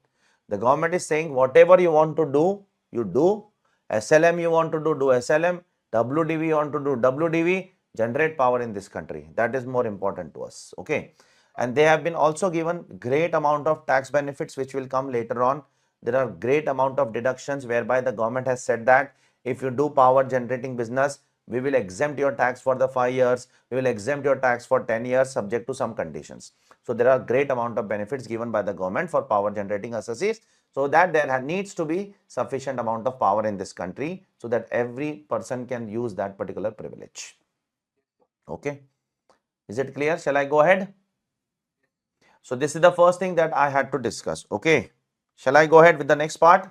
The government is saying whatever you want to do, you do. SLM you want to do SLM. WDV you want to do WDV. Generate power in this country. That is more important to us. Okay. And they have been also given great amount of tax benefits which will come later on. There are great amount of deductions whereby the government has said that if you do power generating business, we will exempt your tax for the 5 years, we will exempt your tax for 10 years subject to some conditions. So there are great amount of benefits given by the government for power generating assessees, so that there needs to be sufficient amount of power in this country so that every person can use that particular privilege. Okay. Is it clear? Shall I go ahead? So this is the first thing that I had to discuss. Okay. Shall I go ahead with the next part?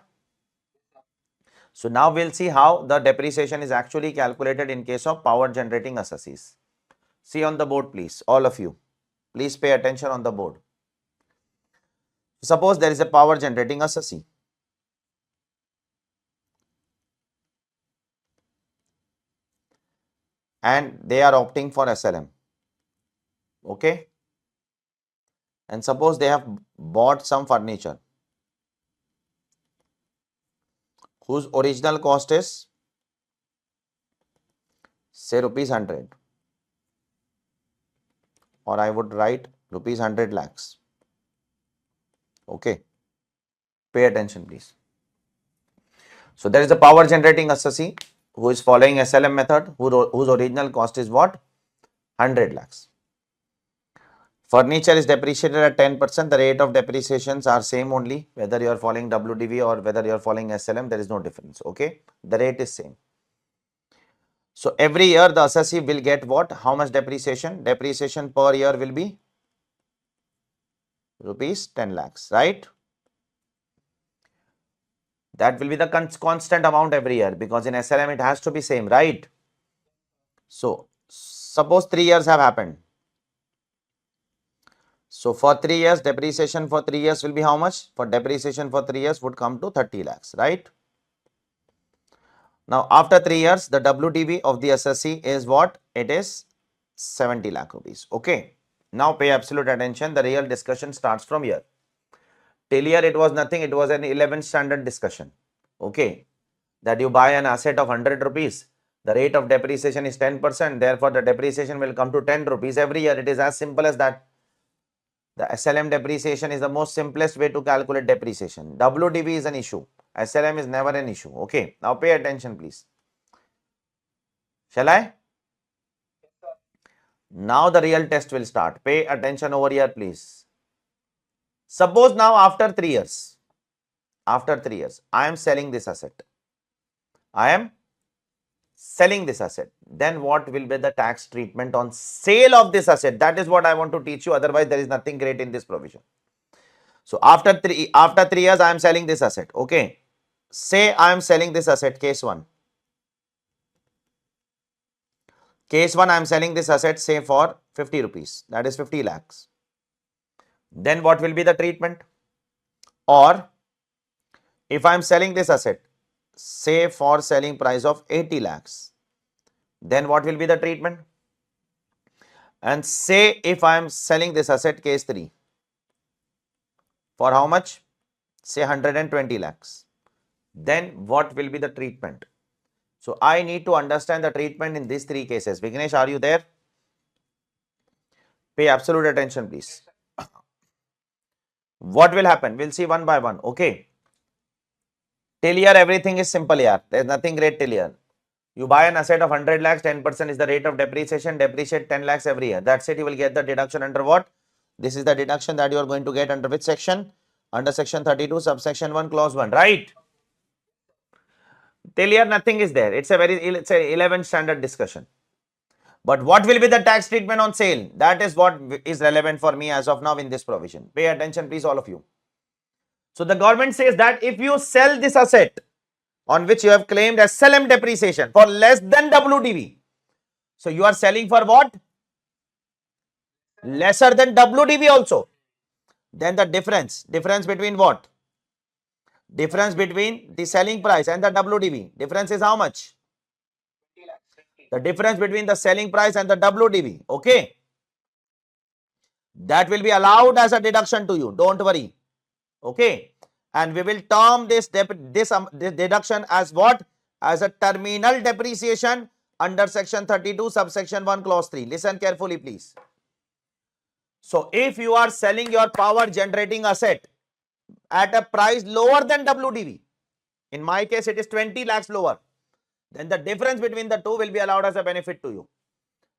So now we'll see how the depreciation is actually calculated in case of power generating assessees. See on the board, please, all of you. Please pay attention on the board. Suppose there is a power generating assessee. And they are opting for SLM. Okay. And suppose they have bought some furniture whose original cost is say rupees 100, or I would write rupees 100 lakhs. Okay. Pay attention, please. So there is a power generating assessee who is following SLM method, whose original cost is what? 100 lakhs. Furniture is depreciated at 10%. The rate of depreciations are same only, whether you are following WDV or whether you are following SLM, there is no difference. Okay. The rate is same. So every year the assessee will get what? How much depreciation? Depreciation per year will be rupees 10 lakhs, right? That will be the constant amount every year because in SLM it has to be same, right? So suppose 3 years have happened. So for 3 years, depreciation for 3 years will be how much? For depreciation for 3 years would come to 30 lakhs, right? Now after 3 years, the WDV of the assessee is what? It is 70 lakh rupees. Okay. Now pay absolute attention. The real discussion starts from here. Till here it was nothing. It was an 11th standard discussion. Okay. That you buy an asset of 100 rupees. The rate of depreciation is 10%. Therefore, the depreciation will come to 10 rupees every year. It is as simple as that. The SLM depreciation is the most simplest way to calculate depreciation. WDV is an issue. SLM is never an issue. Okay. Now pay attention, please. Shall I? Now the real test will start. Pay attention over here, please. Suppose now after 3 years, I am selling this asset. I am selling this asset. Then what will be the tax treatment on sale of this asset? That is what I want to teach you. Otherwise, there is nothing great in this provision. So after 3 years, I am selling this asset. Okay. Say I am selling this asset, case 1. Case 1, I am selling this asset, say for 50 rupees. That is 50 lakhs. Then what will be the treatment? Or if I am selling this asset, say for selling price of 80 lakhs, then what will be the treatment? And say if I am selling this asset, case 3, for how much? Say 120 lakhs. Then what will be the treatment? So I need to understand the treatment in these three cases. Vignesh, are you there? Pay absolute attention, please. What will happen? We'll see one by one. Okay. Till here, everything is simple here. There's nothing great till here. You buy an asset of 100 lakhs, 10% is the rate of depreciation, depreciate 10 lakhs every year. That's it. You will get the deduction under what? This is the deduction that you are going to get under which section? Under section 32, subsection 1, clause 1, right? Till here, nothing is there. It's a 11th standard discussion. But what will be the tax treatment on sale? That is what is relevant for me as of now in this provision. Pay attention, please, all of you. So the government says that if you sell this asset on which you have claimed SLM depreciation for less than WDV, so you are selling for what? Lesser than WDV also. Then the difference between what? Difference between the selling price and the WDV. Difference is how much? The difference between the selling price and the WDV. Okay. That will be allowed as a deduction to you. Don't worry. Okay. And we will term this deduction as what? As a terminal depreciation under section 32, subsection 1, clause 3. Listen carefully, please. So if you are selling your power generating asset at a price lower than WDV, in my case it is 20 lakhs lower, then the difference between the two will be allowed as a benefit to you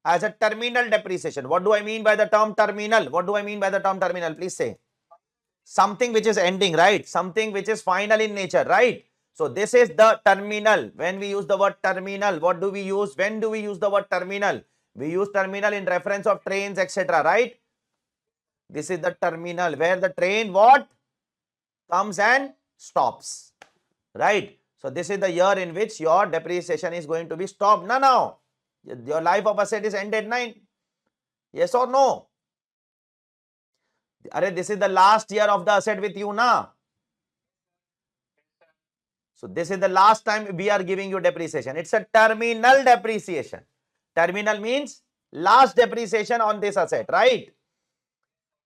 as a terminal depreciation. What do I mean by the term terminal? What do I mean by the term terminal? Please say. Something which is ending, right? Something which is final in nature, right? So this is the terminal. When we use the word terminal, what do we use? When do we use the word terminal? We use terminal in reference of trains, etc., right? This is the terminal where the train what? Comes and stops, right? So this is the year in which your depreciation is going to be stopped. No. Your life of asset is ended 9. Yes or no? This is the last year of the asset with you now. So this is the last time we are giving you depreciation. It's a terminal depreciation. Terminal means last depreciation on this asset, right?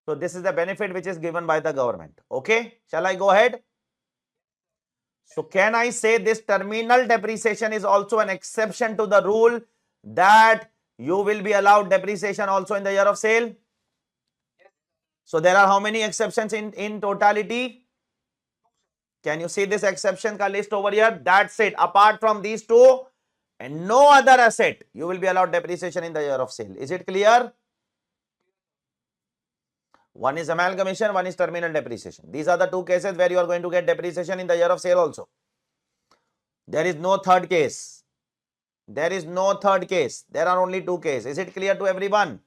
So this is the benefit which is given by the government. Okay, shall I go ahead? So can I say this terminal depreciation is also an exception to the rule that you will be allowed depreciation also in the year of sale? So there are how many exceptions in totality? Can you see this exception ka list over here? That's it. Apart from these two and no other asset, you will be allowed depreciation in the year of sale. Is it clear? One is amalgamation, one is terminal depreciation. These are the two cases where you are going to get depreciation in the year of sale also. There is no third case. There is no third case. There are only two cases. Is it clear to everyone?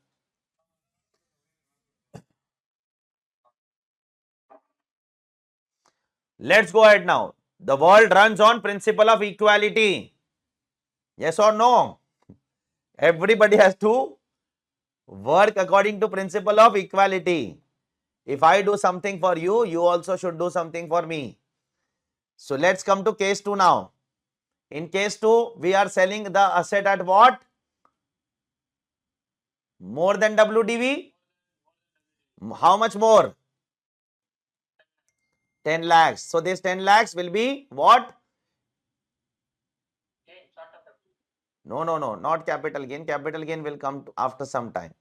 Let's go ahead now. The world runs on principle of equality. Yes or no? Everybody has to work according to principle of equality. If I do something for you, you also should do something for me. So let's come to case 2 now. In case 2, we are selling the asset at what? More than WDV? How much more? 10 lakhs. So this 10 lakhs will be what? No, not capital gain. Capital gain will come after some time.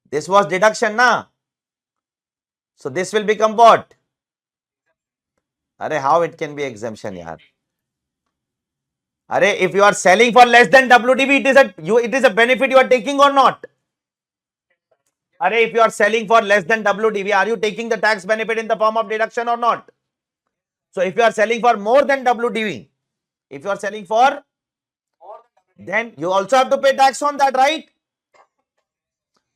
This was deduction, na? So this will become what? How it can be exemption, yaar? If you are selling for less than WDV, it is a benefit you are taking or not? If you are selling for less than WDV, are you taking the tax benefit in the form of deduction or not? So if you are selling for more than WDV, if you are selling for, then you also have to pay tax on that, right?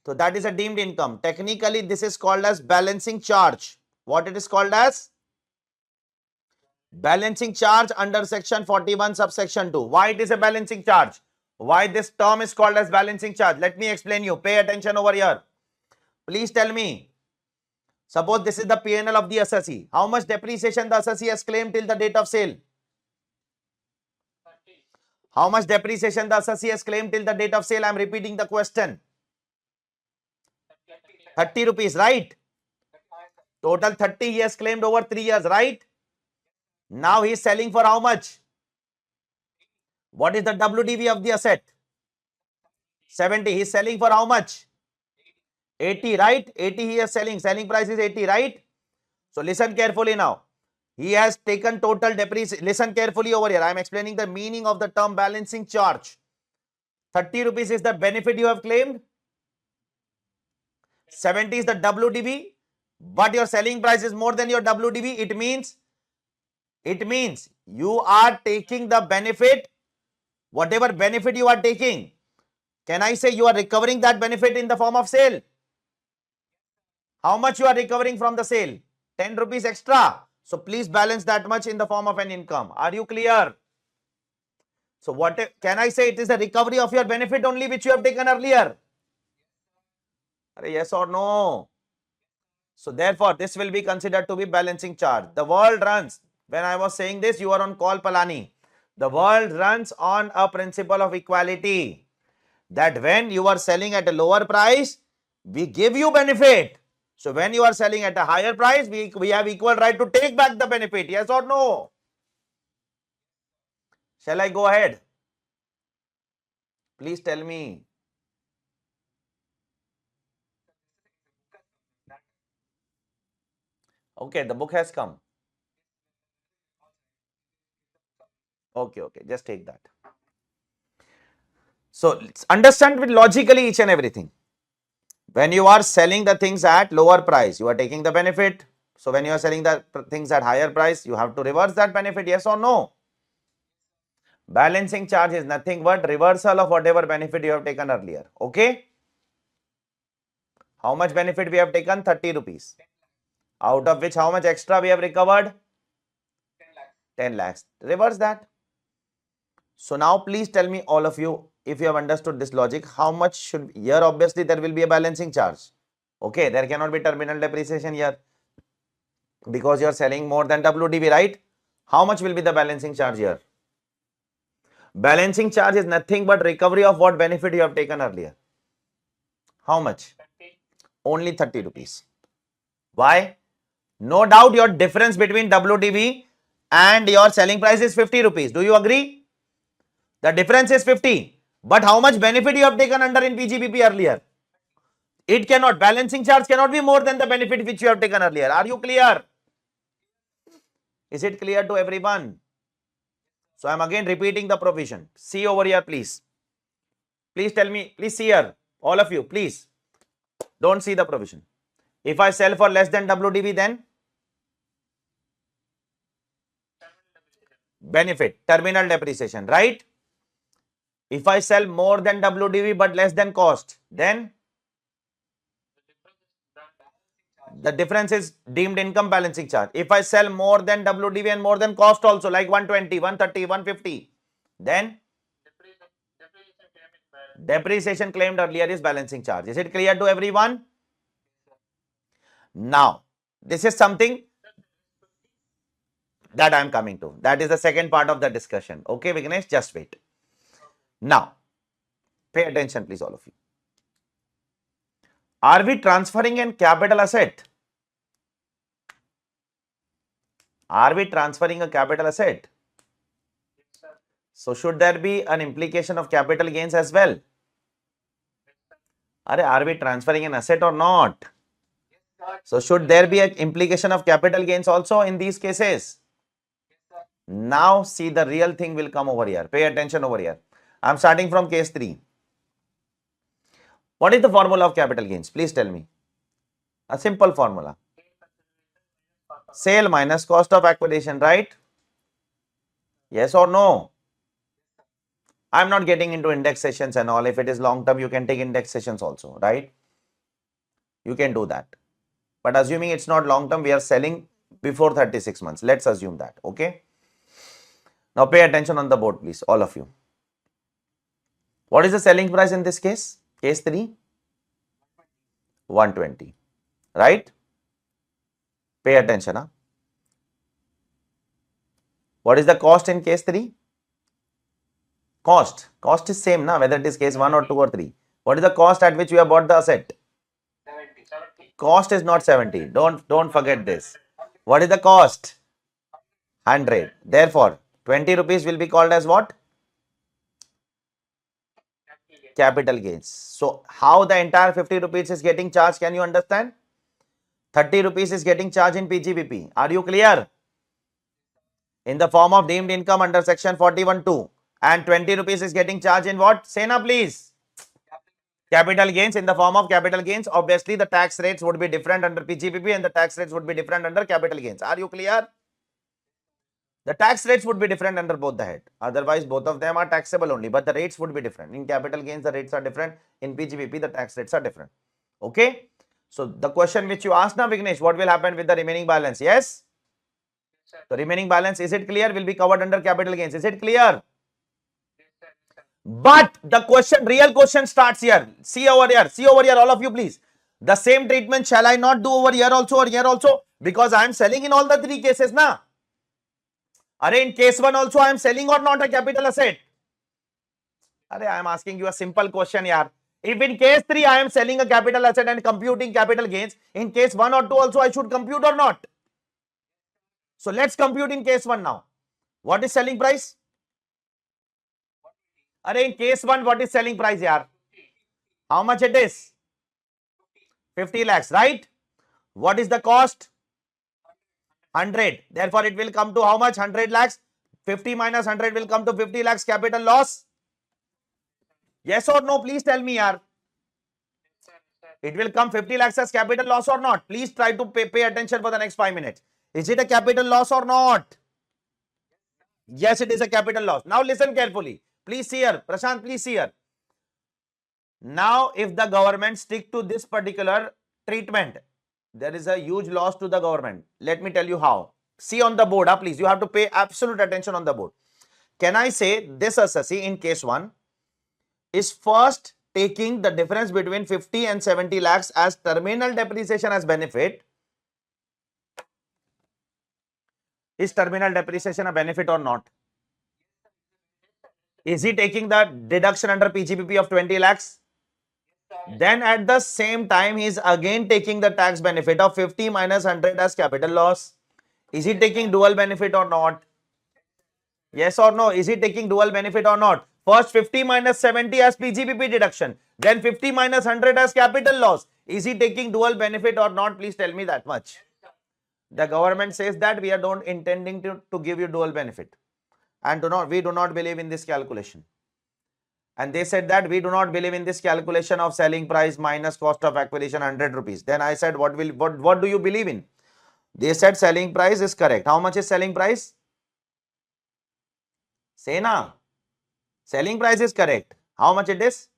So that is a deemed income. Technically, this is called as balancing charge. What it is called as? Balancing charge under section 41 subsection 2. Why it is a balancing charge? Why this term is called as balancing charge? Let me explain you. Pay attention over here. Please tell me. Suppose this is the P&L of the assessee. How much depreciation the assessee has claimed till the date of sale? How much depreciation the assessee has claimed till the date of sale? I am repeating the question. 30 rupees, right? Total 30 he has claimed over 3 years, right? Now he is selling for how much? What is the WDV of the asset? 70. He is selling for how much? 80, right? 80 he is selling. Selling price is 80, right? So listen carefully now. He has taken total depreciation. Listen carefully over here. I am explaining the meaning of the term balancing charge. 30 rupees is the benefit you have claimed. 70 is the WDV. But your selling price is more than your WDV. It means you are taking the benefit, whatever benefit you are taking. Can I say you are recovering that benefit in the form of sale? How much you are recovering from the sale? 10 rupees extra. So please balance that much in the form of an income. Are you clear? So what can I say? It is the recovery of your benefit only which you have taken earlier. Yes or no? So therefore, this will be considered to be balancing charge. The world runs. When I was saying this, you are on call, Palani. The world runs on a principle of equality. That when you are selling at a lower price, we give you benefit. So when you are selling at a higher price, we have equal right to take back the benefit. Yes or no? Shall I go ahead? Please tell me. Okay, the book has come. Okay, just take that. So understand with logically each and everything. When you are selling the things at lower price, you are taking the benefit. So when you are selling the things at higher price, you have to reverse that benefit. Yes or no? Balancing charge is nothing but reversal of whatever benefit you have taken earlier. Okay? How much benefit we have taken? 30 rupees. Out of which how much extra we have recovered? 10 lakhs. Reverse that. So now please tell me, all of you, if you have understood this logic, how much should, here obviously there will be a balancing charge. Okay, there cannot be terminal depreciation here because you are selling more than WDV, right? How much will be the balancing charge here? Balancing charge is nothing but recovery of what benefit you have taken earlier. How much? Only 30 rupees. Why? No doubt your difference between WDV and your selling price is 50 rupees. Do you agree? The difference is 50. But how much benefit you have taken under in PGBP earlier? It cannot. Balancing charge cannot be more than the benefit which you have taken earlier. Are you clear? Is it clear to everyone? So I am again repeating the provision. See over here, please. Please tell me, please see here. All of you, please. Don't see the provision. If I sell for less than WDV, then benefit, terminal depreciation, right? If I sell more than WDV but less than cost, then the difference is deemed income balancing charge. If I sell more than WDV and more than cost also, like 120, 130, 150, then depreciation claimed earlier is balancing charge. Is it clear to everyone? Now, this is something that I am coming to. That is the second part of the discussion. Okay, Vignesh, just wait. Now, pay attention, please, all of you. Are we transferring a capital asset? Are we transferring a capital asset? So should there be an implication of capital gains as well? Are we transferring an asset or not? So should there be an implication of capital gains also in these cases? Now see, the real thing will come over here. Pay attention over here. I am starting from case 3. What is the formula of capital gains? Please tell me. A simple formula. Sale minus cost of acquisition, right? Yes or no? I am not getting into indexations and all. If it is long term, you can take indexations also, right? You can do that. But assuming it's not long term, we are selling before 36 months. Let's assume that. Okay. Now pay attention on the board, please, all of you. What is the selling price in this case? Case 3? 120. Right? Pay attention. Huh? What is the cost in case 3? Cost. Cost is same, na? Whether it is case 1 or 2 or 3. What is the cost at which we have bought the asset? 70. Cost is not 70. Don't forget this. What is the cost? 100. Therefore, 20 rupees will be called as what? capital gains. So how the entire 50 rupees is getting charged, can you understand? 30 rupees is getting charged in PGBP. Are you clear? In the form of deemed income under section 41(2), and 20 rupees is getting charged in what? Say na please. Capital gains, in the form of capital gains. Obviously the tax rates would be different under PGBP and the tax rates would be different under capital gains. Are you clear? The tax rates would be different under both the head. Otherwise, both of them are taxable only, but the rates would be different. In capital gains, the rates are different. In PGBP, the tax rates are different. Okay. So the question which you asked now, Vignesh, what will happen with the remaining balance? Yes. The remaining balance, is it clear? Will be covered under capital gains. Is it clear? But the question, real question starts here. See over here. See over here, all of you, please. The same treatment shall I not do over here also or here also? Because I am selling in all the three cases now. Are in case 1 also I am selling or not a capital asset? Are I am asking you a simple question, yaar. If in case 3 I am selling a capital asset and computing capital gains, in case 1 or 2 also I should compute or not? So let's compute in case 1 now. What is selling price? Are in case 1, what is selling price, yaar? How much it is? 50 lakhs, right? What is the cost? 100. Therefore, it will come to how much? 100 lakhs. 50 minus 100 will come to 50 lakhs capital loss. Yes or no? Please tell me, yaar. It will come 50 lakhs as capital loss or not? Please try to pay attention for the next 5 minutes. Is it a capital loss or not? Yes, it is a capital loss. Now listen carefully. Please see here. Prashant, please see here. Now, if the government stick to this particular treatment, there is a huge loss to the government. Let me tell you how. See on the board, please. You have to pay absolute attention on the board. Can I say this assessee in case 1 is first taking the difference between 50 and 70 lakhs as terminal depreciation as benefit? Is terminal depreciation a benefit or not? Is he taking the deduction under PGBP of 20 lakhs? Then at the same time, he is again taking the tax benefit of 50 minus 100 as capital loss. Is he taking dual benefit or not? Yes or no? Is he taking dual benefit or not? First 50 minus 70 as PGBP deduction. Then 50 minus 100 as capital loss. Is he taking dual benefit or not? Please tell me that much. The government says that we are not intending to give you dual benefit. And we do not believe in this calculation. And they said that we do not believe in this calculation of selling price minus cost of acquisition 100 rupees. Then I said, what do you believe in? They said selling price is correct. How much is selling price? Say na. Selling price is correct. How much it is?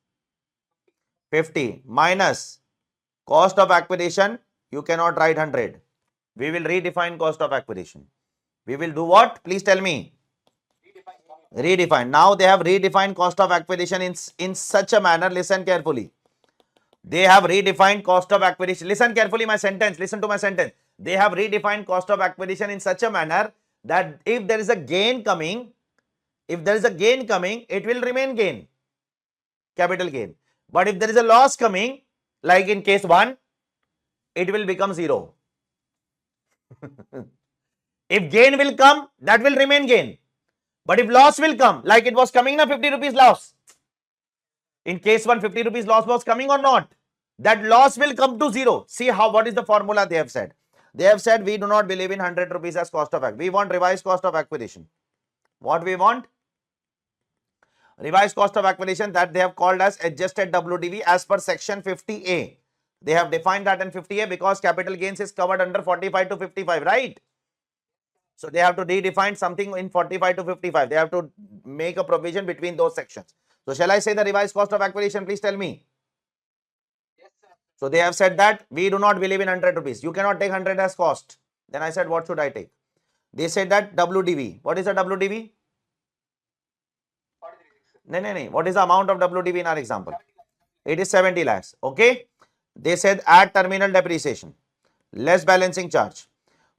50 minus cost of acquisition. You cannot write 100. We will redefine cost of acquisition. We will do what? Please tell me. Redefine. Now they have redefined cost of acquisition in such a manner. Listen carefully. They have redefined cost of acquisition. Listen carefully my sentence. Listen to my sentence. They have redefined cost of acquisition in such a manner that if there is a gain coming, it will remain gain, capital gain. But if there is a loss coming, like in case 1, it will become 0. If gain will come, that will remain gain. But if loss will come, like it was coming na 50 rupees loss. In case 1, 50 rupees loss was coming or not? That loss will come to 0. See what is the formula they have said. They have said we do not believe in 100 rupees as cost of acquisition. We want revised cost of acquisition. What we want? Revised cost of acquisition, that they have called as adjusted WDV as per section 50A. They have defined that in 50A because capital gains is covered under 45 to 55, right? So they have to redefine something in 45 to 55. They have to make a provision between those sections. So shall I say the revised cost of acquisition? Please tell me. Yes, sir. So they have said that we do not believe in 100 rupees. You cannot take 100 as cost. Then I said, what should I take? They said that WDV. What is a WDV? No. What is the amount of WDV in our example? It is 70 lakhs. Okay. They said add terminal depreciation, less balancing charge.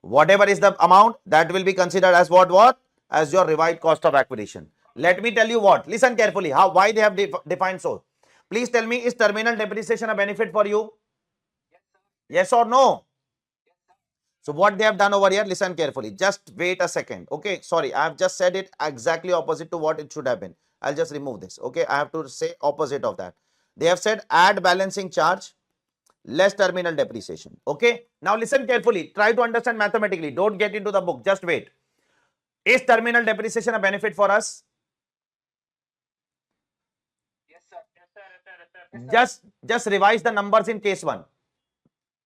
Whatever is the amount, that will be considered as what? As your revised cost of acquisition. Let me tell you what. Listen carefully. Why they have defined so. Please tell me, is terminal depreciation a benefit for you? Yes or no? So what they have done over here, listen carefully. Just wait a second. Okay, sorry, I have just said it exactly opposite to what it should have been. I'll just remove this. Okay, I have to say opposite of that. They have said add balancing charge, less terminal depreciation. Okay, now listen carefully. Try to understand mathematically. Don't get into the book. Just wait. Is terminal depreciation a benefit for us? Yes, sir. Yes, sir. Yes, sir. Yes, sir. Just revise the numbers in case 1.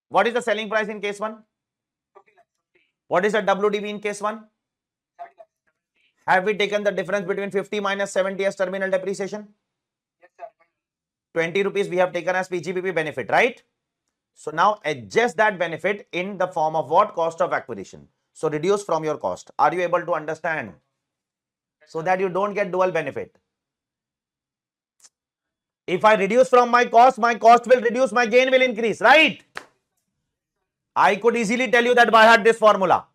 What is the selling price in case 1? 50 lakhs. 50. What is the WDV in case 1? 30 lakhs. 70. Have we taken the difference between 50 minus 70 as terminal depreciation? Yes, sir. 20 rupees we have taken as PGBP benefit, right? So now adjust that benefit in the form of what? Cost of acquisition. So reduce from your cost. Are you able to understand? So that you don't get dual benefit. If I reduce from my cost will reduce, my gain will increase, right? I could easily tell you that by heart this formula.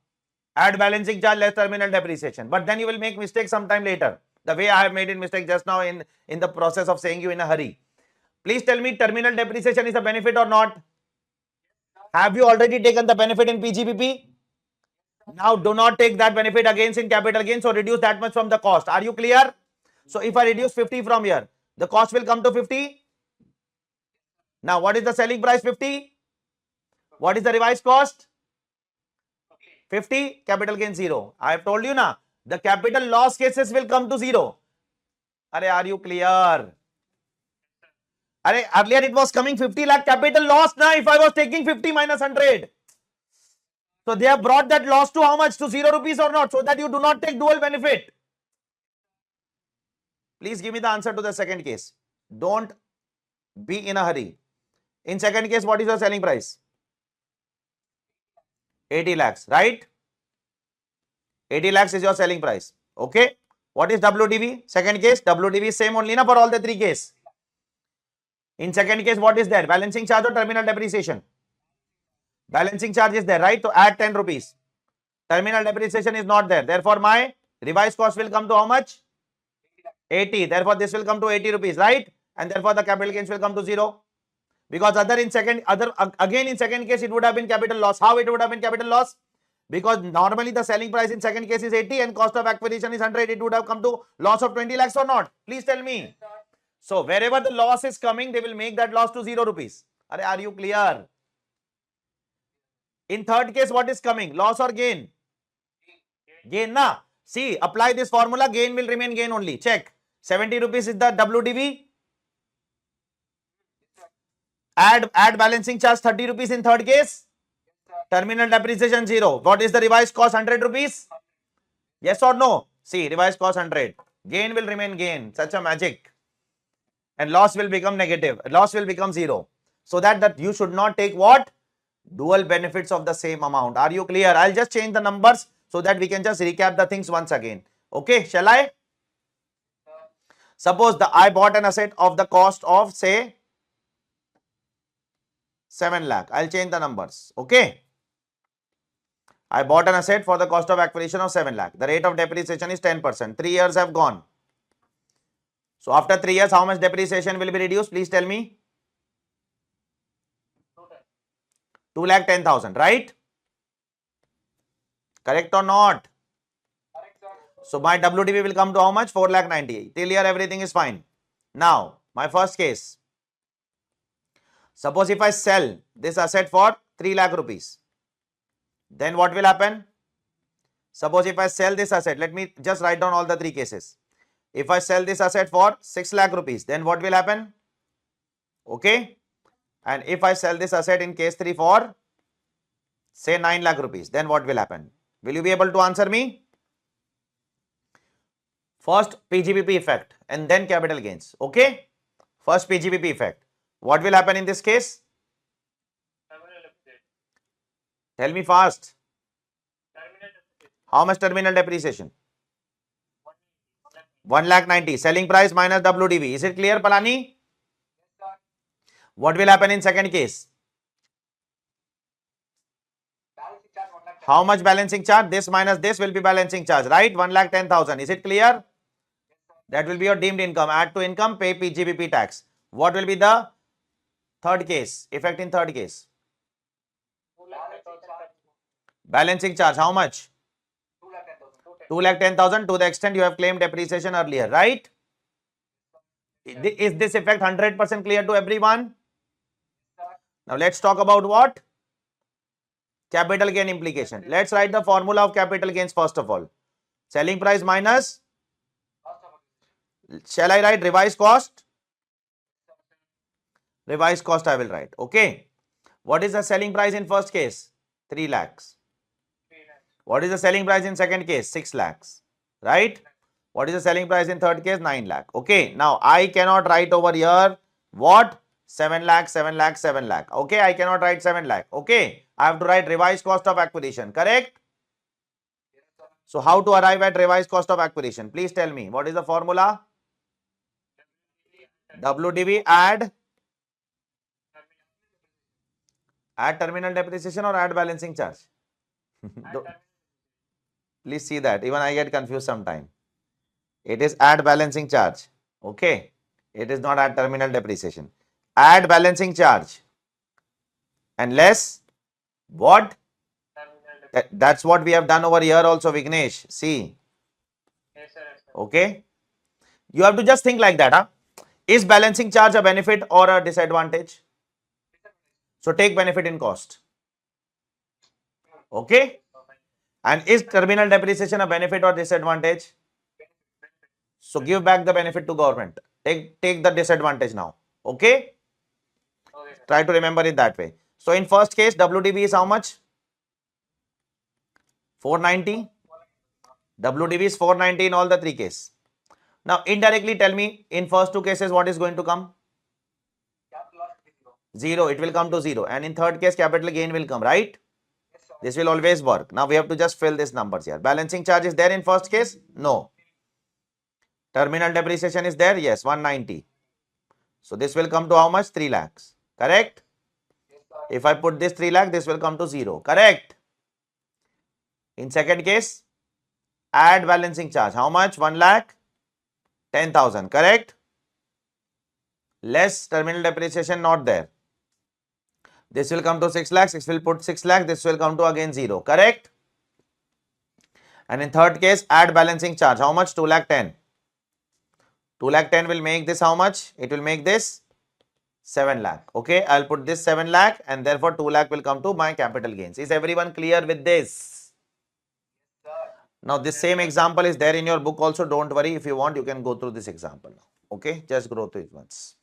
Add balancing charge, less terminal depreciation. But then you will make mistakes sometime later. The way I have made a mistake just now in the process of saying you in a hurry. Please tell me, terminal depreciation is a benefit or not? Have you already taken the benefit in PGBP? Now do not take that benefit against in capital gain. So reduce that much from the cost. Are you clear? So if I reduce 50 from here, the cost will come to 50. Now what is the selling price? 50. What is the revised cost? 50. Capital gain 0. I have told you now, the capital loss cases will come to 0. Are you clear? Earlier it was coming 50 lakh capital loss now if I was taking 50 minus 100. So they have brought that loss to how much? To 0 rupees or not? So that you do not take dual benefit. Please give me the answer to the second case. Don't be in a hurry. In second case, what is your selling price? 80 lakhs, right? 80 lakhs is your selling price. Okay. What is WDV? Second case, WDV is same only na for all the 3 cases. In second case, what is there? Balancing charge or terminal depreciation? Balancing charge is there, right? So add 10 rupees. Terminal depreciation is not there. Therefore, my revised cost will come to how much? 80. Therefore, this will come to 80 rupees, right? And therefore, the capital gains will come to 0. Because again in second case, it would have been capital loss. How it would have been capital loss? Because normally the selling price in second case is 80 and cost of acquisition is 100. It would have come to loss of 20 lakhs or not? Please tell me. So wherever the loss is coming, they will make that loss to 0 rupees. Are you clear? In third case, what is coming? Loss or gain? Gain, na? See, apply this formula, gain will remain gain only. Check. 70 rupees is the WDV. Add balancing charge 30 rupees in third case. Terminal depreciation 0. What is the revised cost? 100 rupees? Yes or no? See, revised cost 100. Gain will remain gain. Such a magic. And loss will become negative. Loss will become 0. So that you should not take what? Dual benefits of the same amount. Are you clear? I'll just change the numbers so that we can just recap the things once again. Okay, shall I? Suppose I bought an asset of the cost of say 7 lakh. I'll change the numbers. Okay. I bought an asset for the cost of acquisition of 7 lakh. The rate of depreciation is 10%. 3 years have gone. So after 3 years, how much depreciation will be reduced? Please tell me. 2,10,000, right? Correct or not? Correct, sir. So my WDV will come to how much? 4,90,000. Till here everything is fine. Now, my first case. Suppose if I sell this asset for 3 lakh rupees, then what will happen? Suppose if I sell this asset, let me just write down all the 3 cases. If I sell this asset for 6 lakh rupees, then what will happen? Okay. And if I sell this asset in case 3 for say 9 lakh rupees, then what will happen? Will you be able to answer me? First PGBP effect and then capital gains. Okay. First PGBP effect. What will happen in this case? Tell me fast. How much terminal depreciation? 1,90,000. Selling price minus WDV. Is it clear, Palani? What will happen in second case? How much balancing charge? This minus this will be balancing charge, right? 1,10,000. Is it clear? That will be your deemed income. Add to income, pay PGBP tax. What will be the third case? Effect in third case. Balancing charge, how much? 2,10,000 to the extent you have claimed depreciation earlier, right? Is this effect 100% clear to everyone? Now let's talk about what? Capital gain implication. Let's write the formula of capital gains first of all. Selling price minus, shall I write revised cost? Revised cost I will write. Okay. What is the selling price in first case? 3 lakhs. What is the selling price in second case? 6 lakhs. Right? What is the selling price in third case? 9 lakh. Okay. Now I cannot write over here what? 7 lakh, 7 lakh, 7 lakh. Okay. I cannot write 7 lakh. Okay. I have to write revised cost of acquisition. Correct? So how to arrive at revised cost of acquisition? Please tell me. What is the formula? WDV add terminal depreciation or add balancing charge? Please see that. Even I get confused sometime. It is add balancing charge. Okay. It is not add terminal depreciation. Add balancing charge. And less what? That's what we have done over here also, Vignesh. See. Okay. You have to just think like that. Huh? Is balancing charge a benefit or a disadvantage? So take benefit in cost. Okay. And is terminal depreciation a benefit or disadvantage? So give back the benefit to government. Take the disadvantage now. Okay. Try to remember it that way. So in first case, WDV is how much? 490. WDV is 490 in all the three cases. Now indirectly tell me in first two cases what is going to come? 0. It will come to 0. And in third case capital gain will come, right? This will always work. Now we have to just fill these numbers here. Balancing charge is there in first case? No. Terminal depreciation is there? Yes, 190. So this will come to how much? 3 lakhs. Correct? If I put this 3 lakh, this will come to 0. Correct? In second case, add balancing charge. How much? 1 lakh? 10,000. Correct? Less terminal depreciation not there. This will come to 6 lakhs. This will put 6 lakh. This will come to again 0. Correct? And in third case, add balancing charge. How much? 2 lakh 10. 2 lakh 10 will make this how much? It will make this 7 lakh. Okay, I'll put this 7 lakh and therefore 2 lakh will come to my capital gains. Is everyone clear with this? Now this same example is there in your book also. Don't worry. If you want, you can go through this example now. Okay, just go through it once.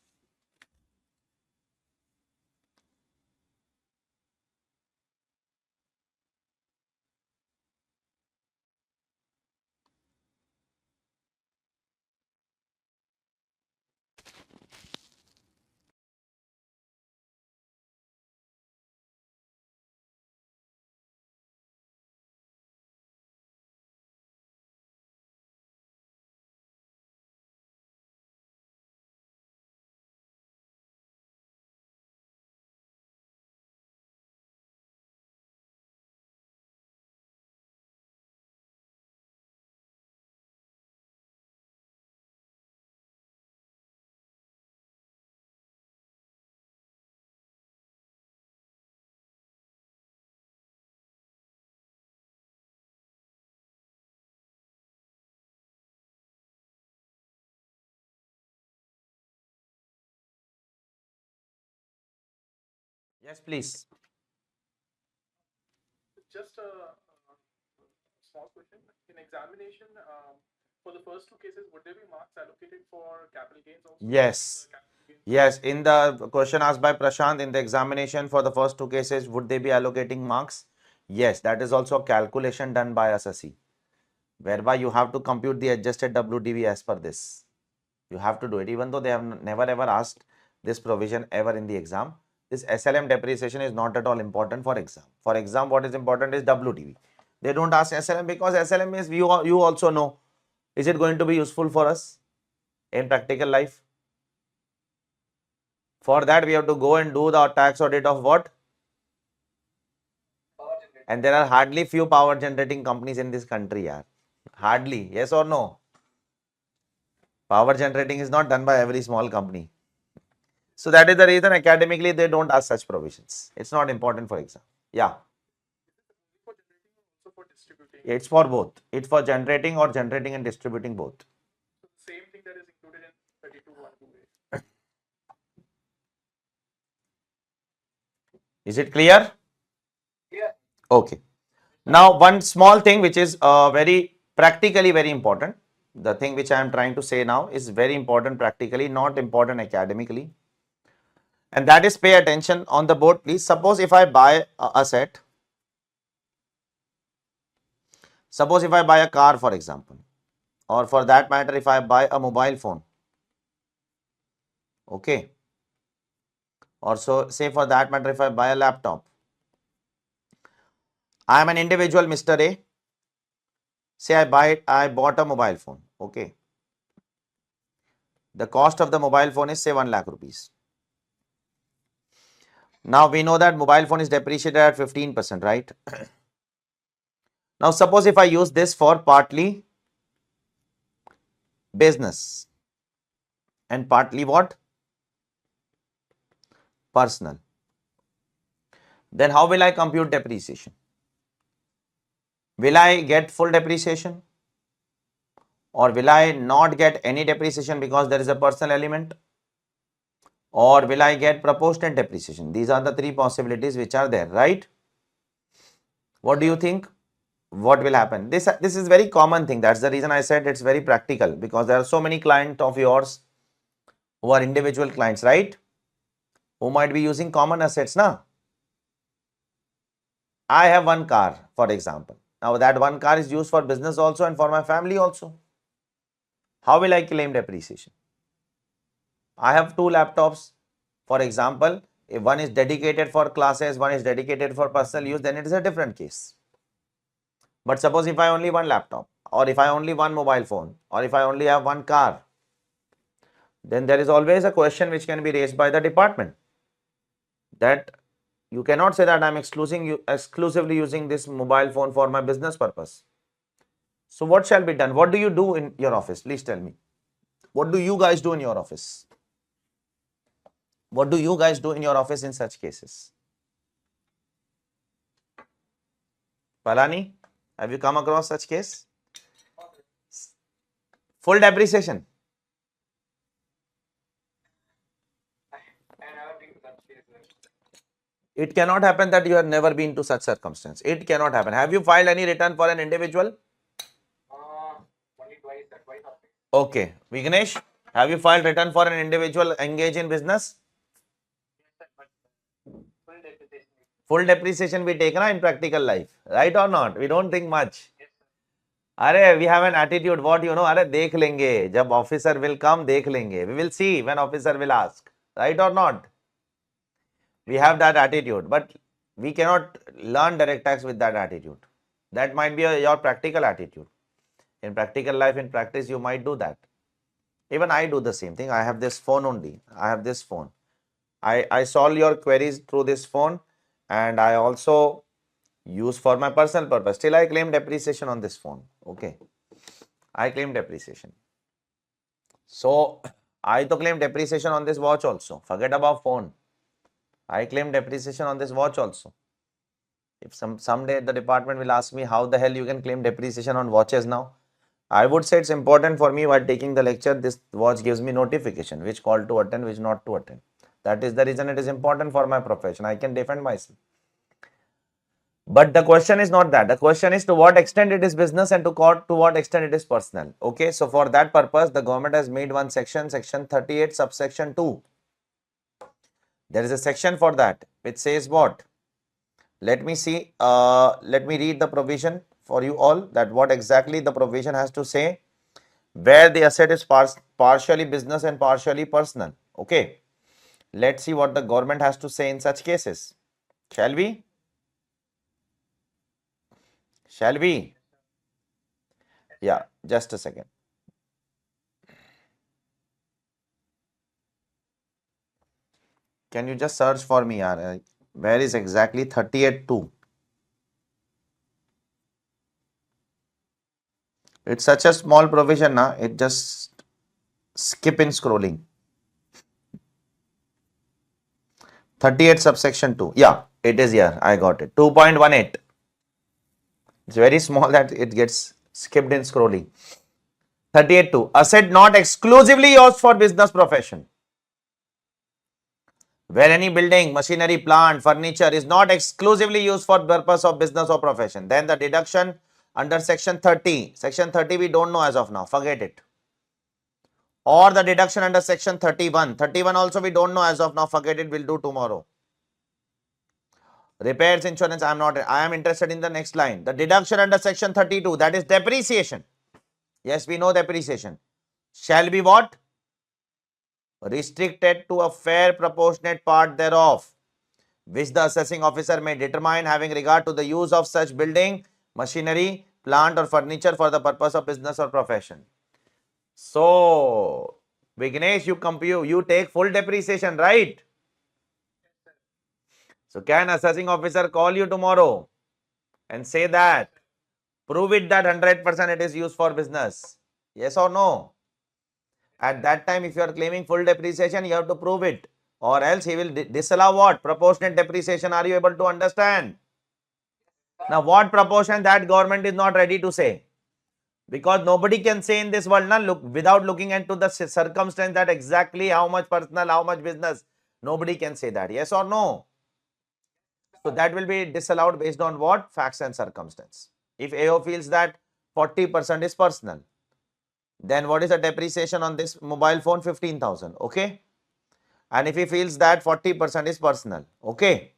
Yes, please. Just a small question. In examination, for the first two cases, would there be marks allocated for capital gains also? Yes. Yes, in the question asked by Prashant in the examination for the first two cases, would they be allocating marks? Yes, that is also a calculation done by assessee, whereby you have to compute the adjusted WDV as per this. You have to do it, even though they have never ever asked this provision ever in the exam. This SLM depreciation is not at all important for exam. For exam, what is important is WDV. They don't ask SLM because SLM is, you also know, is it going to be useful for us in practical life? For that, we have to go and do the tax audit of what? And there are hardly few power generating companies in this country, yaar. Hardly, yes or no? Power generating is not done by every small company. So that is the reason academically they don't ask such provisions. It's not important for exam. Yeah. For generating or also for distributing? It's for both. It's for generating or generating and distributing both. So the same thing that is included in 32(1)(2)A. Is it clear? Yeah. Okay. Now, one small thing which is very practically very important. The thing which I am trying to say now is very important practically, not important academically. And that is pay attention on the board, please. Suppose if I buy a asset, suppose if I buy a car, for example, or for that matter, if I buy a mobile phone, okay, or so say for that matter, if I buy a laptop, I am an individual, Mr. A. Say I bought a mobile phone, okay. The cost of the mobile phone is say 1 lakh rupees. Now we know that mobile phone is depreciated at 15%, right? Now suppose if I use this for partly business and partly what? Personal. Then how will I compute depreciation? Will I get full depreciation? Or will I not get any depreciation because there is a personal element? Or will I get proportionate depreciation? These are the three possibilities which are there, right? What do you think? What will happen? This is very common thing. That's the reason I said it's very practical, because there are so many clients of yours who are individual clients, right? Who might be using common assets now. I have one car, for example. Now that one car is used for business also and for my family also. How will I claim depreciation? I have two laptops. For example, if one is dedicated for classes, one is dedicated for personal use, then it is a different case. But suppose if I only one laptop, or if I only one mobile phone, or if I only have one car, then there is always a question which can be raised by the department, that you cannot say that I am exclusively using this mobile phone for my business purpose. So what shall be done? What do you do in your office? Please tell me. What do you guys do in your office? What do you guys do in your office in such cases? Palani, have you come across such case? Full depreciation. It cannot happen that you have never been to such circumstance. It cannot happen. Have you filed any return for an individual? Only twice, twice. Okay. Vignesh, have you filed return for an individual engaged in business? Full depreciation. Full depreciation we take na in practical life, right or not? We don't think much. अरे we have an attitude, what you know, अरे देख लेंगे, जब officer will come देख लेंगे, we will see when officer will ask, right or not? We have that attitude, but we cannot learn direct tax with that attitude. That might be your practical attitude. In practical life, in practice, you might do that. Even I do the same thing. I have this phone only. I have this phone. I solve your queries through this phone, and I also use for my personal purpose. Still, I claim depreciation on this phone. Okay. I claim depreciation. So, I to claim depreciation on this watch also. Forget about phone. I claim depreciation on this watch also. If someday the department will ask me how the hell you can claim depreciation on watches now, I would say it's important for me while taking the lecture. This watch gives me notification which call to attend, which not to attend. That is the reason it is important for my profession. I can defend myself. But the question is not that. The question is to what extent it is business and to what extent it is personal. Okay, so for that purpose, the government has made one section, section 38, subsection 2. There is a section for that which says what? Let me see. Let me read the provision for you all, that what exactly the provision has to say, where the asset is partially business and partially personal. Okay. Let's see what the government has to say in such cases. Shall we? Shall we? Yeah, just a second. Can you just search for me? Where is exactly 38.2? It's such a small provision, na? It just skip in scrolling. 38 subsection 2. Yeah, it is here. I got it. 2.18. It's very small that it gets skipped in scrolling. 38.2. Asset not exclusively used for business profession. where any building, machinery, plant, furniture is not exclusively used for purpose of business or profession, then the deduction under section 30, section 30 we don't know as of now, forget it. Or the deduction under section 31, 31 also we don't know as of now, forget it, we'll do tomorrow. Repairs, insurance, I am interested in the next line. The deduction under section 32, that is depreciation. Yes, we know depreciation. Shall be what? Restricted to a fair proportionate part thereof, which the assessing officer may determine having regard to the use of such building, machinery, plant or furniture for the purpose of business or profession. So, Vignesh, you take full depreciation, right? So, can assessing officer call you tomorrow and say that, prove it that 100% it is used for business? Yes or no? At that time, if you are claiming full depreciation, you have to prove it, or else he will disallow what? Proportionate depreciation. Are you able to understand? Now, what proportion, that government is not ready to say, because nobody can say in this world now, look, without looking into the circumstance, that exactly how much personal, how much business. Nobody can say that. Yes or no? So that will be disallowed based on what? Facts and circumstance. If AO feels that 40% is personal, then what is the depreciation on this mobile phone? 15,000. Okay. And if he feels that 40% is personal, okay,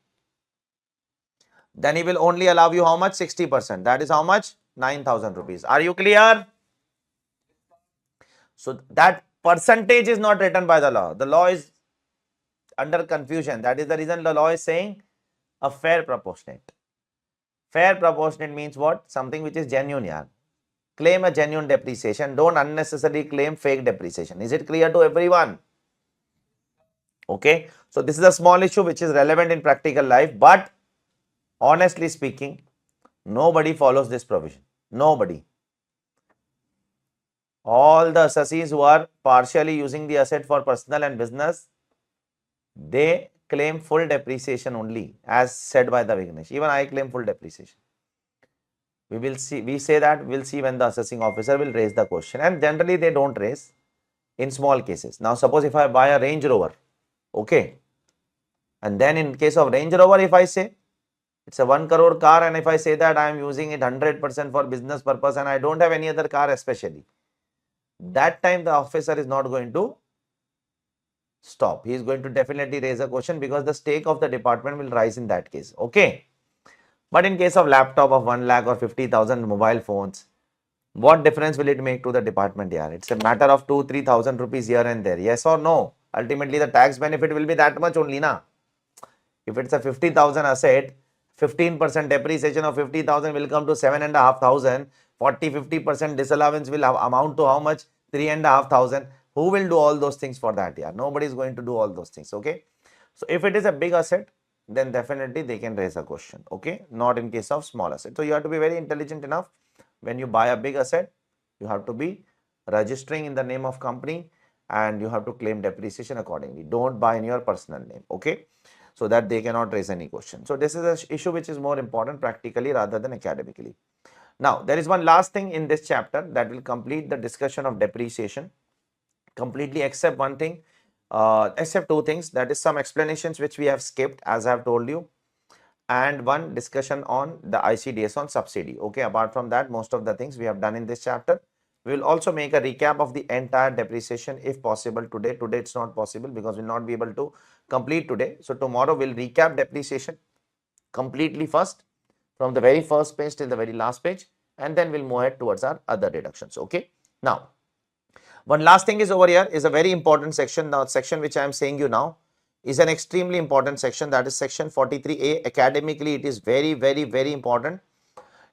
then he will only allow you how much? 60%. That is how much? 9,000 rupees. Are you clear? So that percentage is not written by the law. The law is under confusion. That is the reason the law is saying a fair proportionate. Fair proportionate means what? Something which is genuine, yaar. Claim a genuine depreciation. Don't unnecessarily claim fake depreciation. Is it clear to everyone? Okay. So this is a small issue which is relevant in practical life, but honestly speaking, nobody follows this provision. Nobody. All the assessees who are partially using the asset for personal and business, they claim full depreciation only, as said by the Vignesh. Even I claim full depreciation. We will see, we say that we'll see when the assessing officer will raise the question, and generally they don't raise in small cases. Now, suppose if I buy a Range Rover, okay, and then in case of Range Rover, if I say it's a 1 crore car, and if I say that I am using it 100% for business purpose and I don't have any other car especially, that time the officer is not going to stop. He is going to definitely raise a question, because the stake of the department will rise in that case. Okay. But in case of laptop of 1 lakh or 50,000 mobile phones, what difference will it make to the department here? It's a matter of 2-3,000 rupees here and there. Yes or no? Ultimately, the tax benefit will be that much only, na? If it's a 50,000 asset, 15% depreciation of 50,000 will come to 7,500. 40-50% disallowance will amount to how much? 3,500. Who will do all those things for that? Yeah, nobody is going to do all those things. Okay. So if it is a big asset, then definitely they can raise a question. Okay. Not in case of small asset. So you have to be very intelligent enough. When you buy a big asset, you have to be registering in the name of company, and you have to claim depreciation accordingly. Don't buy in your personal name. Okay. So that they cannot raise any question. So this is an issue which is more important practically rather than academically. Now, there is one last thing in this chapter that will complete the discussion of depreciation completely, except one thing, except two things, that is some explanations which we have skipped, as I have told you, and one discussion on the ICDS on subsidy. Okay, apart from that, most of the things we have done in this chapter. We will also make a recap of the entire depreciation if possible today. Today it's not possible because we'll not be able to complete today. So tomorrow we'll recap depreciation completely first, from the very first page till the very last page, and then we'll move ahead towards our other deductions. Okay. Now, one last thing is over here is a very important section. Now, section which I am saying you now is an extremely important section, that is section 43A. Academically, it is very, very, very important.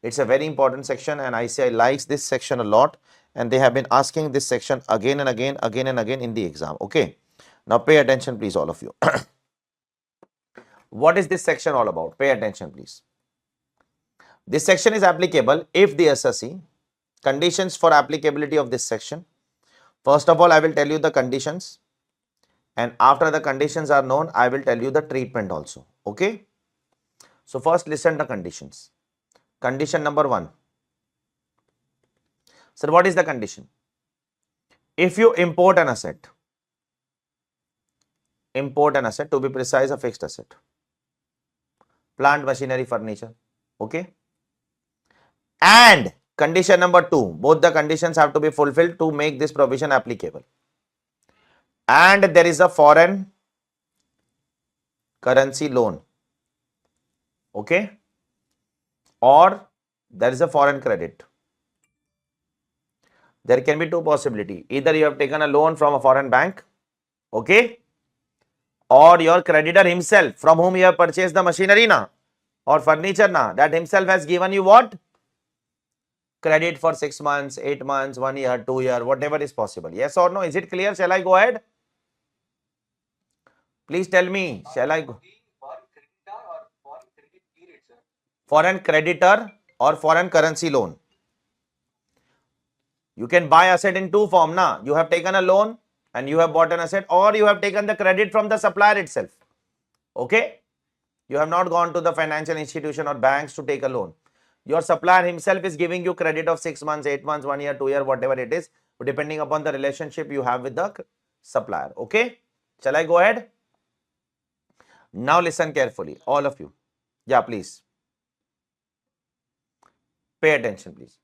It's a very important section, and ICI likes this section a lot, and they have been asking this section again and again, in the exam. Okay. Now, pay attention, please, all of you. What is this section all about? Pay attention, please. This section is applicable if the assessee, conditions for applicability of this section. First of all, I will tell you the conditions, and after the conditions are known, I will tell you the treatment also. Okay. So first listen the conditions. Condition number 1. Sir, what is the condition? If you import an asset, import an asset, to be precise, a fixed asset. Plant, machinery, furniture. Okay. And condition number 2, both the conditions have to be fulfilled to make this provision applicable. And there is a foreign currency loan. Okay. Or there is a foreign credit. There can be two possibilities. Either you have taken a loan from a foreign bank, okay, or your creditor himself, from whom you have purchased the machinery na or furniture na, that himself has given you what? Credit for 6 months, 8 months, 1 year, 2 year, whatever is possible. Yes or no? Is it clear? Shall I go ahead? Please tell me. Shall I go? Foreign creditor or foreign currency loan. You can buy asset in two form na. You have taken a loan and you have bought an asset, or you have taken the credit from the supplier itself. Okay. You have not gone to the financial institution or banks to take a loan. Your supplier himself is giving you credit of 6 months, 8 months, 1 year, 2 year, whatever it is, depending upon the relationship you have with the supplier. Okay. Shall I go ahead? Now listen carefully, all of you. Yeah, please. Pay attention, please.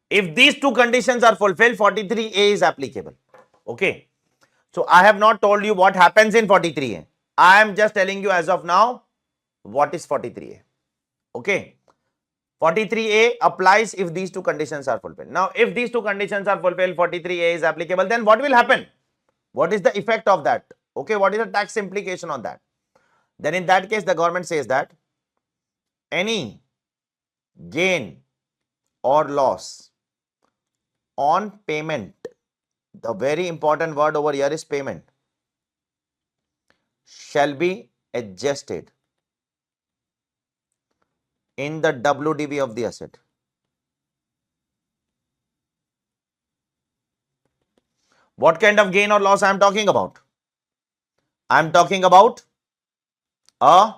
If these two conditions are fulfilled, 43A is applicable. Okay. So I have not told you what happens in 43A. I am just telling you as of now what is 43A. Okay. 43A applies if these two conditions are fulfilled. Now, if these two conditions are fulfilled, 43A is applicable, then what will happen? What is the effect of that? Okay, what is the tax implication on that? Then in that case, the government says that any gain or loss on payment, the very important word over here is payment, shall be adjusted in the WDV of the asset. What kind of gain or loss I am talking about? I am talking about a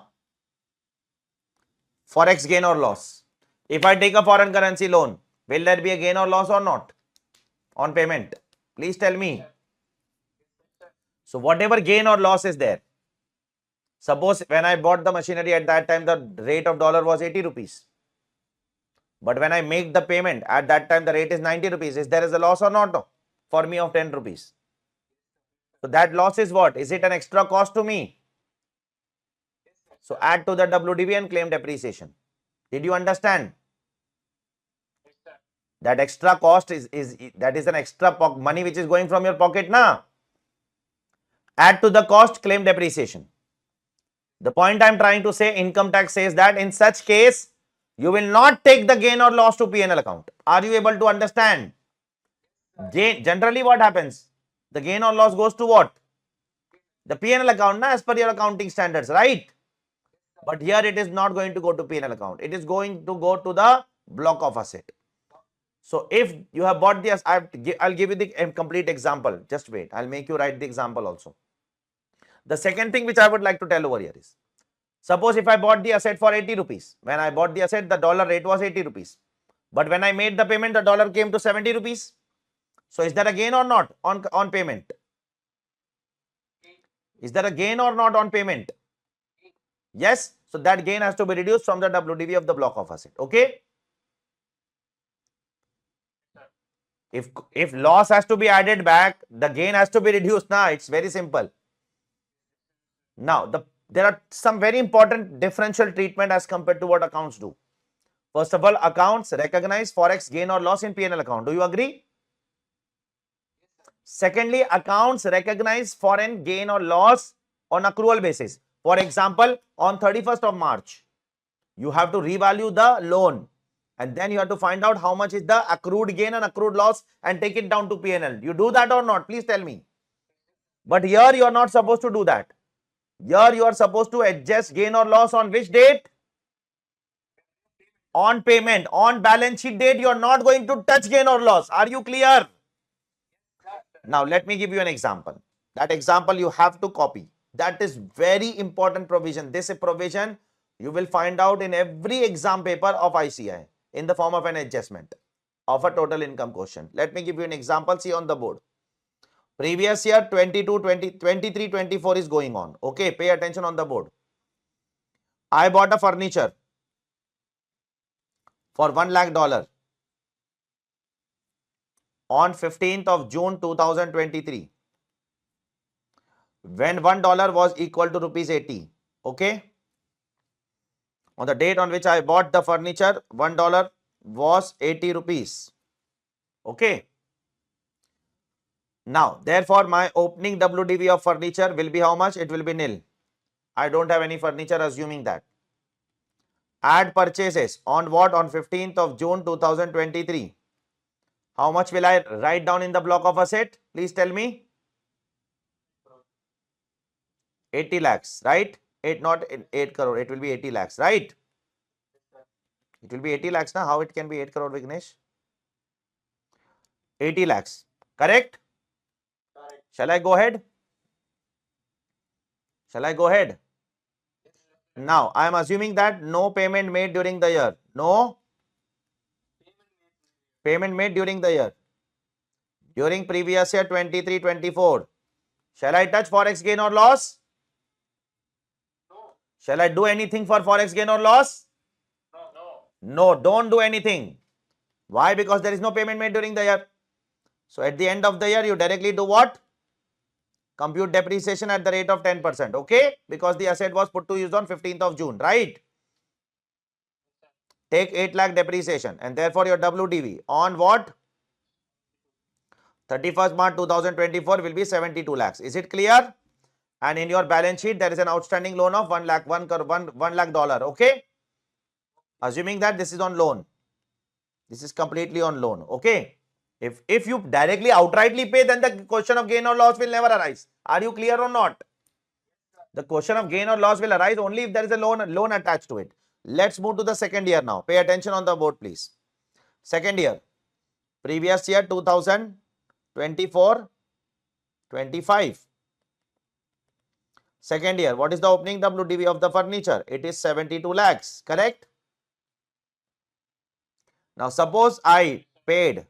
forex gain or loss. If I take a foreign currency loan, will there be a gain or loss or not on payment? Please tell me. So whatever gain or loss is there, suppose when I bought the machinery at that time, the rate of dollar was 80 rupees. But when I make the payment at that time, the rate is 90 rupees. Is there a loss or not? No. For me of 10 rupees. So that loss is what? Is it an extra cost to me? So add to the WDV and claim depreciation. Did you understand? That extra cost is an extra money which is going from your pocket na. Add to the cost, claim depreciation. The point I am trying to say, income tax says that in such case, you will not take the gain or loss to P&L account. Are you able to understand? Generally what happens? The gain or loss goes to what? The P&L account na, as per your accounting standards, right? But here it is not going to go to P&L account. It is going to go to the block of asset. So if you have bought this, I'll give you the complete example. Just wait. I'll make you write the example also. The second thing which I would like to tell over here is, suppose if I bought the asset for 80 rupees. When I bought the asset, the dollar rate was 80 rupees. But when I made the payment, the dollar came to 70 rupees. So is there a gain or not on payment? Is there a gain or not on payment? Yes. So that gain has to be reduced from the WDV of the block of asset. Okay. If loss has to be added back, the gain has to be reduced. Now it's very simple. Now there are some very important differential treatment as compared to what accounts do. First of all, accounts recognize forex gain or loss in P&L account. Do you agree? Secondly, accounts recognize foreign gain or loss on accrual basis. For example, on 31st of March, you have to revalue the loan and then you have to find out how much is the accrued gain and accrued loss and take it down to P&L. You do that or not? Please tell me. But here you are not supposed to do that. Here you are supposed to adjust gain or loss on which date? On payment. On balance sheet date, you are not going to touch gain or loss. Are you clear? Now let me give you an example. That example you have to copy. That is very important provision. This provision you will find out in every exam paper of ICI in the form of an adjustment of a total income quotient. Let me give you an example. See on the board. Previous year 22, 20, 23, 24 is going on. Okay, pay attention on the board. I bought a furniture for $1 lakh on 15th of June 2023 when $1 was equal to rupees 80. Okay. On the date on which I bought the furniture, $1 was 80 rupees. Okay. Now, therefore, my opening WDV of furniture will be how much? It will be nil. I don't have any furniture, assuming that. Add purchases on what? On 15th of June 2023. How much will I write down in the block of asset? Please tell me. 80 lakhs, right? Not 8 crore. It will be 80 lakhs, right? It will be 80 lakhs now. How it can be 8 crore, Vignesh? 80 lakhs. Correct? Shall I go ahead? Shall I go ahead? Now, I am assuming that no payment made during the year. No payment made during the year. During previous year 23-24. Shall I touch forex gain or loss? No. Shall I do anything for forex gain or loss? No. No, don't do anything. Why? Because there is no payment made during the year. So at the end of the year, you directly do what? Compute depreciation at the rate of 10%. Okay? Because the asset was put to use on 15th of June, right? Take 8 lakh depreciation and therefore your WDV on what? 31st March 2024 will be 72 lakhs. Is it clear? And in your balance sheet, there is an outstanding loan of 1 lakh, $1 lakh. Okay? Assuming that this is on loan. This is completely on loan. Okay? If you directly outrightly pay, then the question of gain or loss will never arise. Are you clear or not? The question of gain or loss will arise only if there is a loan attached to it. Let's move to the second year now. Pay attention on the board, please. Second year. Previous year 2024, 25. Second year. What is the opening WDV of the furniture? It is 72 lakhs. Correct? Now suppose I paid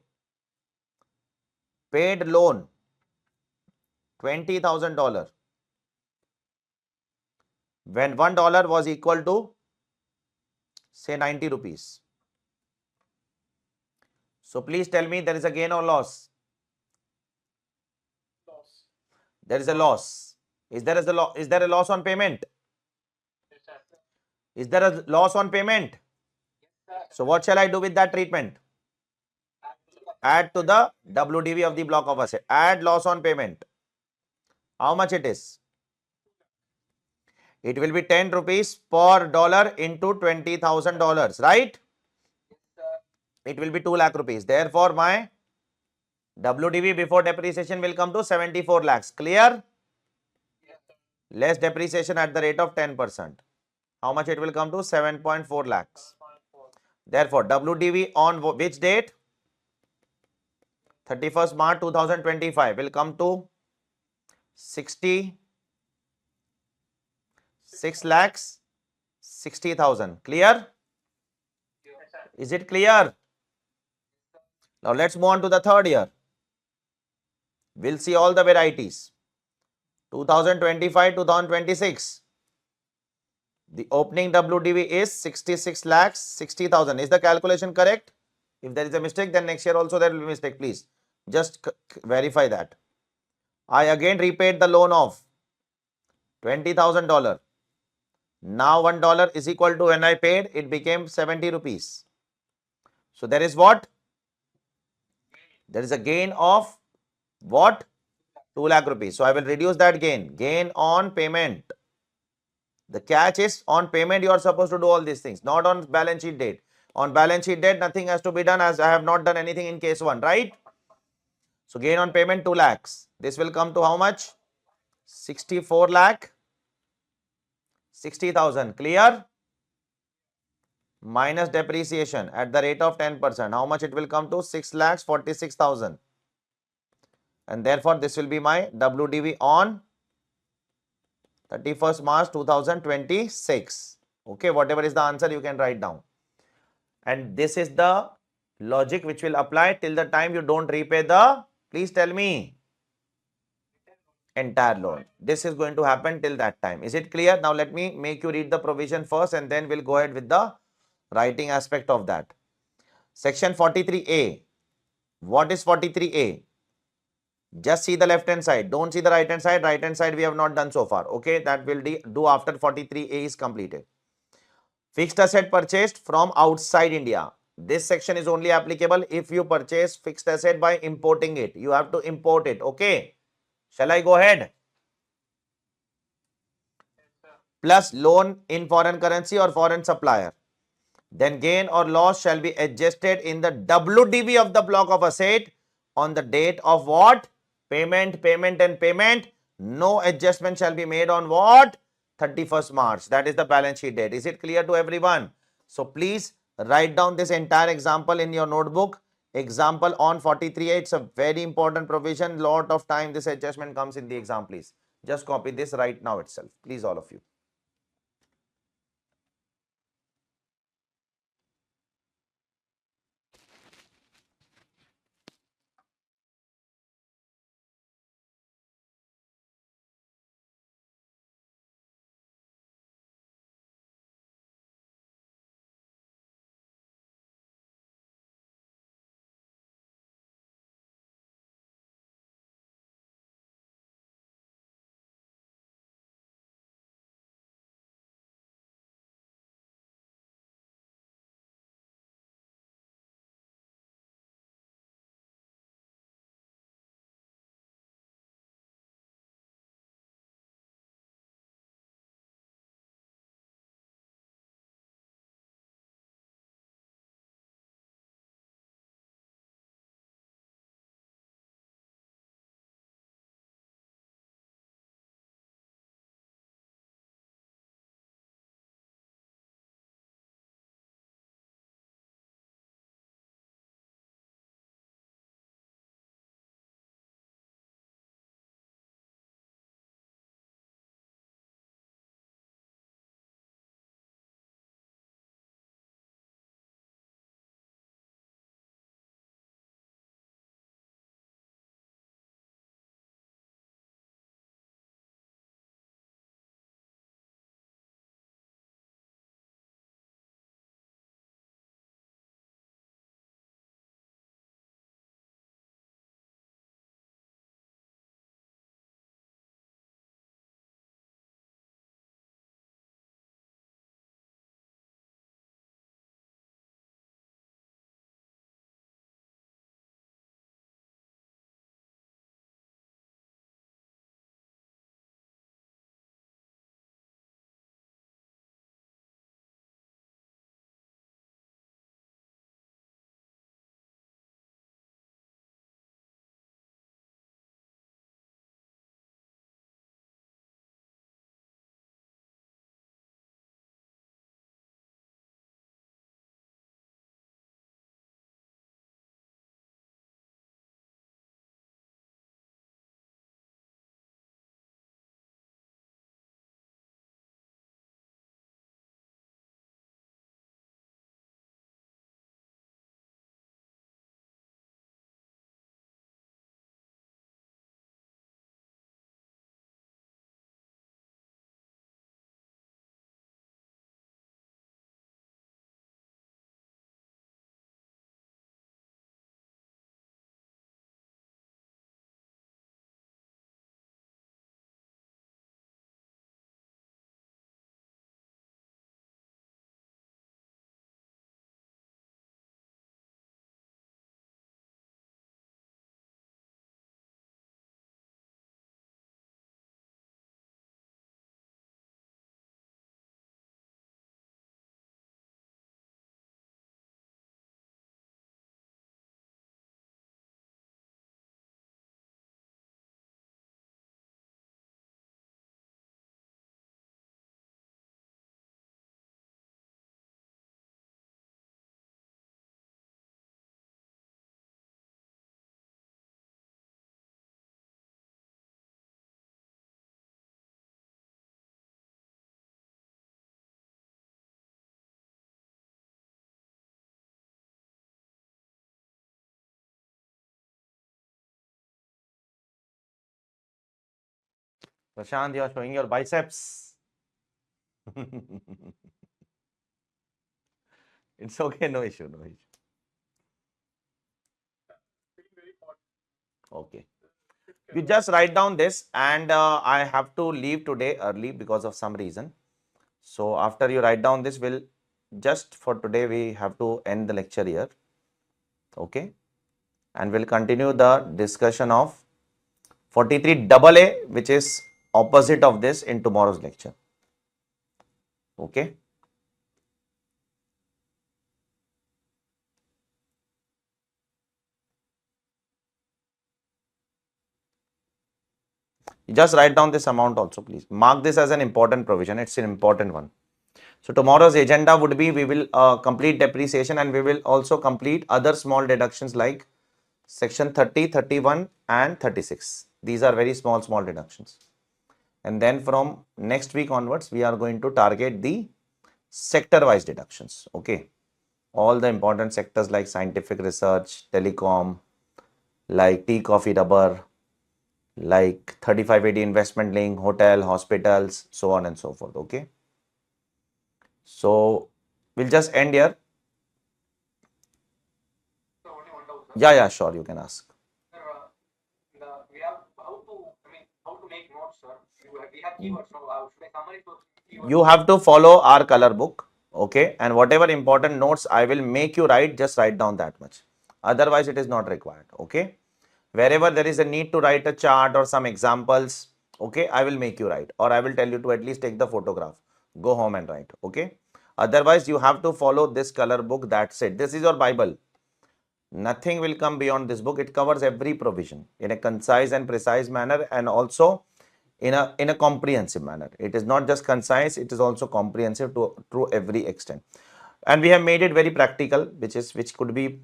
loan $20,000 when $1 was equal to say 90 rupees. So please tell me, there is a gain or loss? Loss. There is a loss. Is there a loss on payment? Yes, sir. Is there a loss on payment? So what shall I do with that treatment? Add to the WDV of the block of asset. Add loss on payment. How much it is? It will be 10 rupees per dollar into $20,000, right? It will be 2 lakh rupees. Therefore, my WDV before depreciation will come to 74 lakhs. Clear? Less depreciation at the rate of 10%. How much it will come to? 7.4 lakhs. Therefore, WDV on which date? 31st March 2025 will come to 66 lakhs 60,000. Clear? Is it clear? Now let's move on to the third year. We'll see all the varieties. 2025, 2026. The opening WDV is 66 lakhs 60,000. Is the calculation correct? If there is a mistake, then next year also there will be mistake. Please just verify that. I again repaid the loan of $20,000. Now $1 is equal to, when I paid, it became 70 rupees. So there is what? There is a gain of what? 2 lakh rupees. So I will reduce that gain. Gain on payment. The catch is, on payment you are supposed to do all these things, not on balance sheet date. On balance sheet date, nothing has to be done, as I have not done anything in case 1, right? So gain on payment 2 lakhs. This will come to how much? 64 lakh 60,000. Clear? Minus depreciation at the rate of 10%. How much it will come to? 6 lakhs 46,000. And therefore, this will be my WDV on 31st March 2026. Okay, whatever is the answer, you can write down. And this is the logic which will apply till the time you don't repay the, please tell me, entire loan. This is going to happen till that time. Is it clear? Now let me make you read the provision first and then we'll go ahead with the writing aspect of that. Section 43A. What is 43A? Just see the left hand side. Don't see the right hand side. Right hand side we have not done so far. Okay, that will do after 43A is completed. Fixed asset purchased from outside India. This section is only applicable if you purchase fixed asset by importing it. You have to import it. Okay. Shall I go ahead? Plus loan in foreign currency or foreign supplier. Then gain or loss shall be adjusted in the WDV of the block of asset on the date of what? Payment, payment and payment. No adjustment shall be made on what? 31st March. That is the balance sheet date. Is it clear to everyone? So please write down this entire example in your notebook. Example on 43. It's a very important provision. Lot of time this adjustment comes in the exam, please. Just copy this right now itself. Please, all of you. Prashant, you are showing your biceps. It's okay, no issue, no issue. Feeling very hot. Okay. You just write down this, and I have to leave today early because of some reason. So after you write down this, we'll just for today, we have to end the lecture here. Okay. And we'll continue the discussion of 43 AA, which is opposite of this in tomorrow's lecture. Okay. You just write down this amount also, please. Mark this as an important provision. It's an important one. So tomorrow's agenda would be, we will complete depreciation, and we will also complete other small deductions like section 30, 31 and 36. These are very small deductions. And then from next week onwards, we are going to target the sector wise deductions. Okay. All the important sectors like scientific research, telecom, like tea, coffee, rubber, like 3580 investment link, hotel, hospitals, so on and so forth. Okay. So we'll just end here. So only one doubt, sir. Yeah, sure. You can ask. Sir, we have how to make notes, sir. We have keywords, so should I summarize those keywords? You have to follow our color book. Okay. And whatever important notes I will make you write, just write down that much. Otherwise, it is not required. Okay. Wherever there is a need to write a chart or some examples, okay, I will make you write, or I will tell you to at least take the photograph. Go home and write. Okay. Otherwise, you have to follow this color book. That's it. This is your Bible. Nothing will come beyond this book. It covers every provision in a concise and precise manner, and also in a comprehensive manner. It is not just concise, it is also comprehensive to every extent. And we have made it very practical, which could be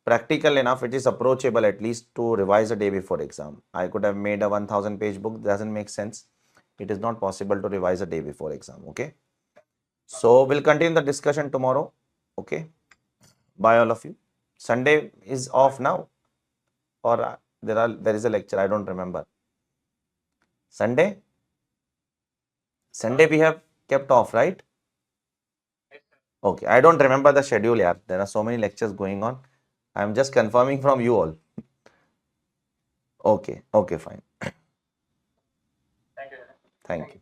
practical enough. It is approachable at least to revise a day before exam. I could have made a 1000 page book. Doesn't make sense. It is not possible to revise a day before exam. Okay. So we'll continue the discussion tomorrow. Okay. Bye all of you. Sunday is off now, or there is a lecture. I don't remember. Sunday we have kept off, right? Okay. I don't remember the schedule. Yeah. There are so many lectures going on. I'm just confirming from you all. Okay. Okay. Fine. Thank you. Thank you.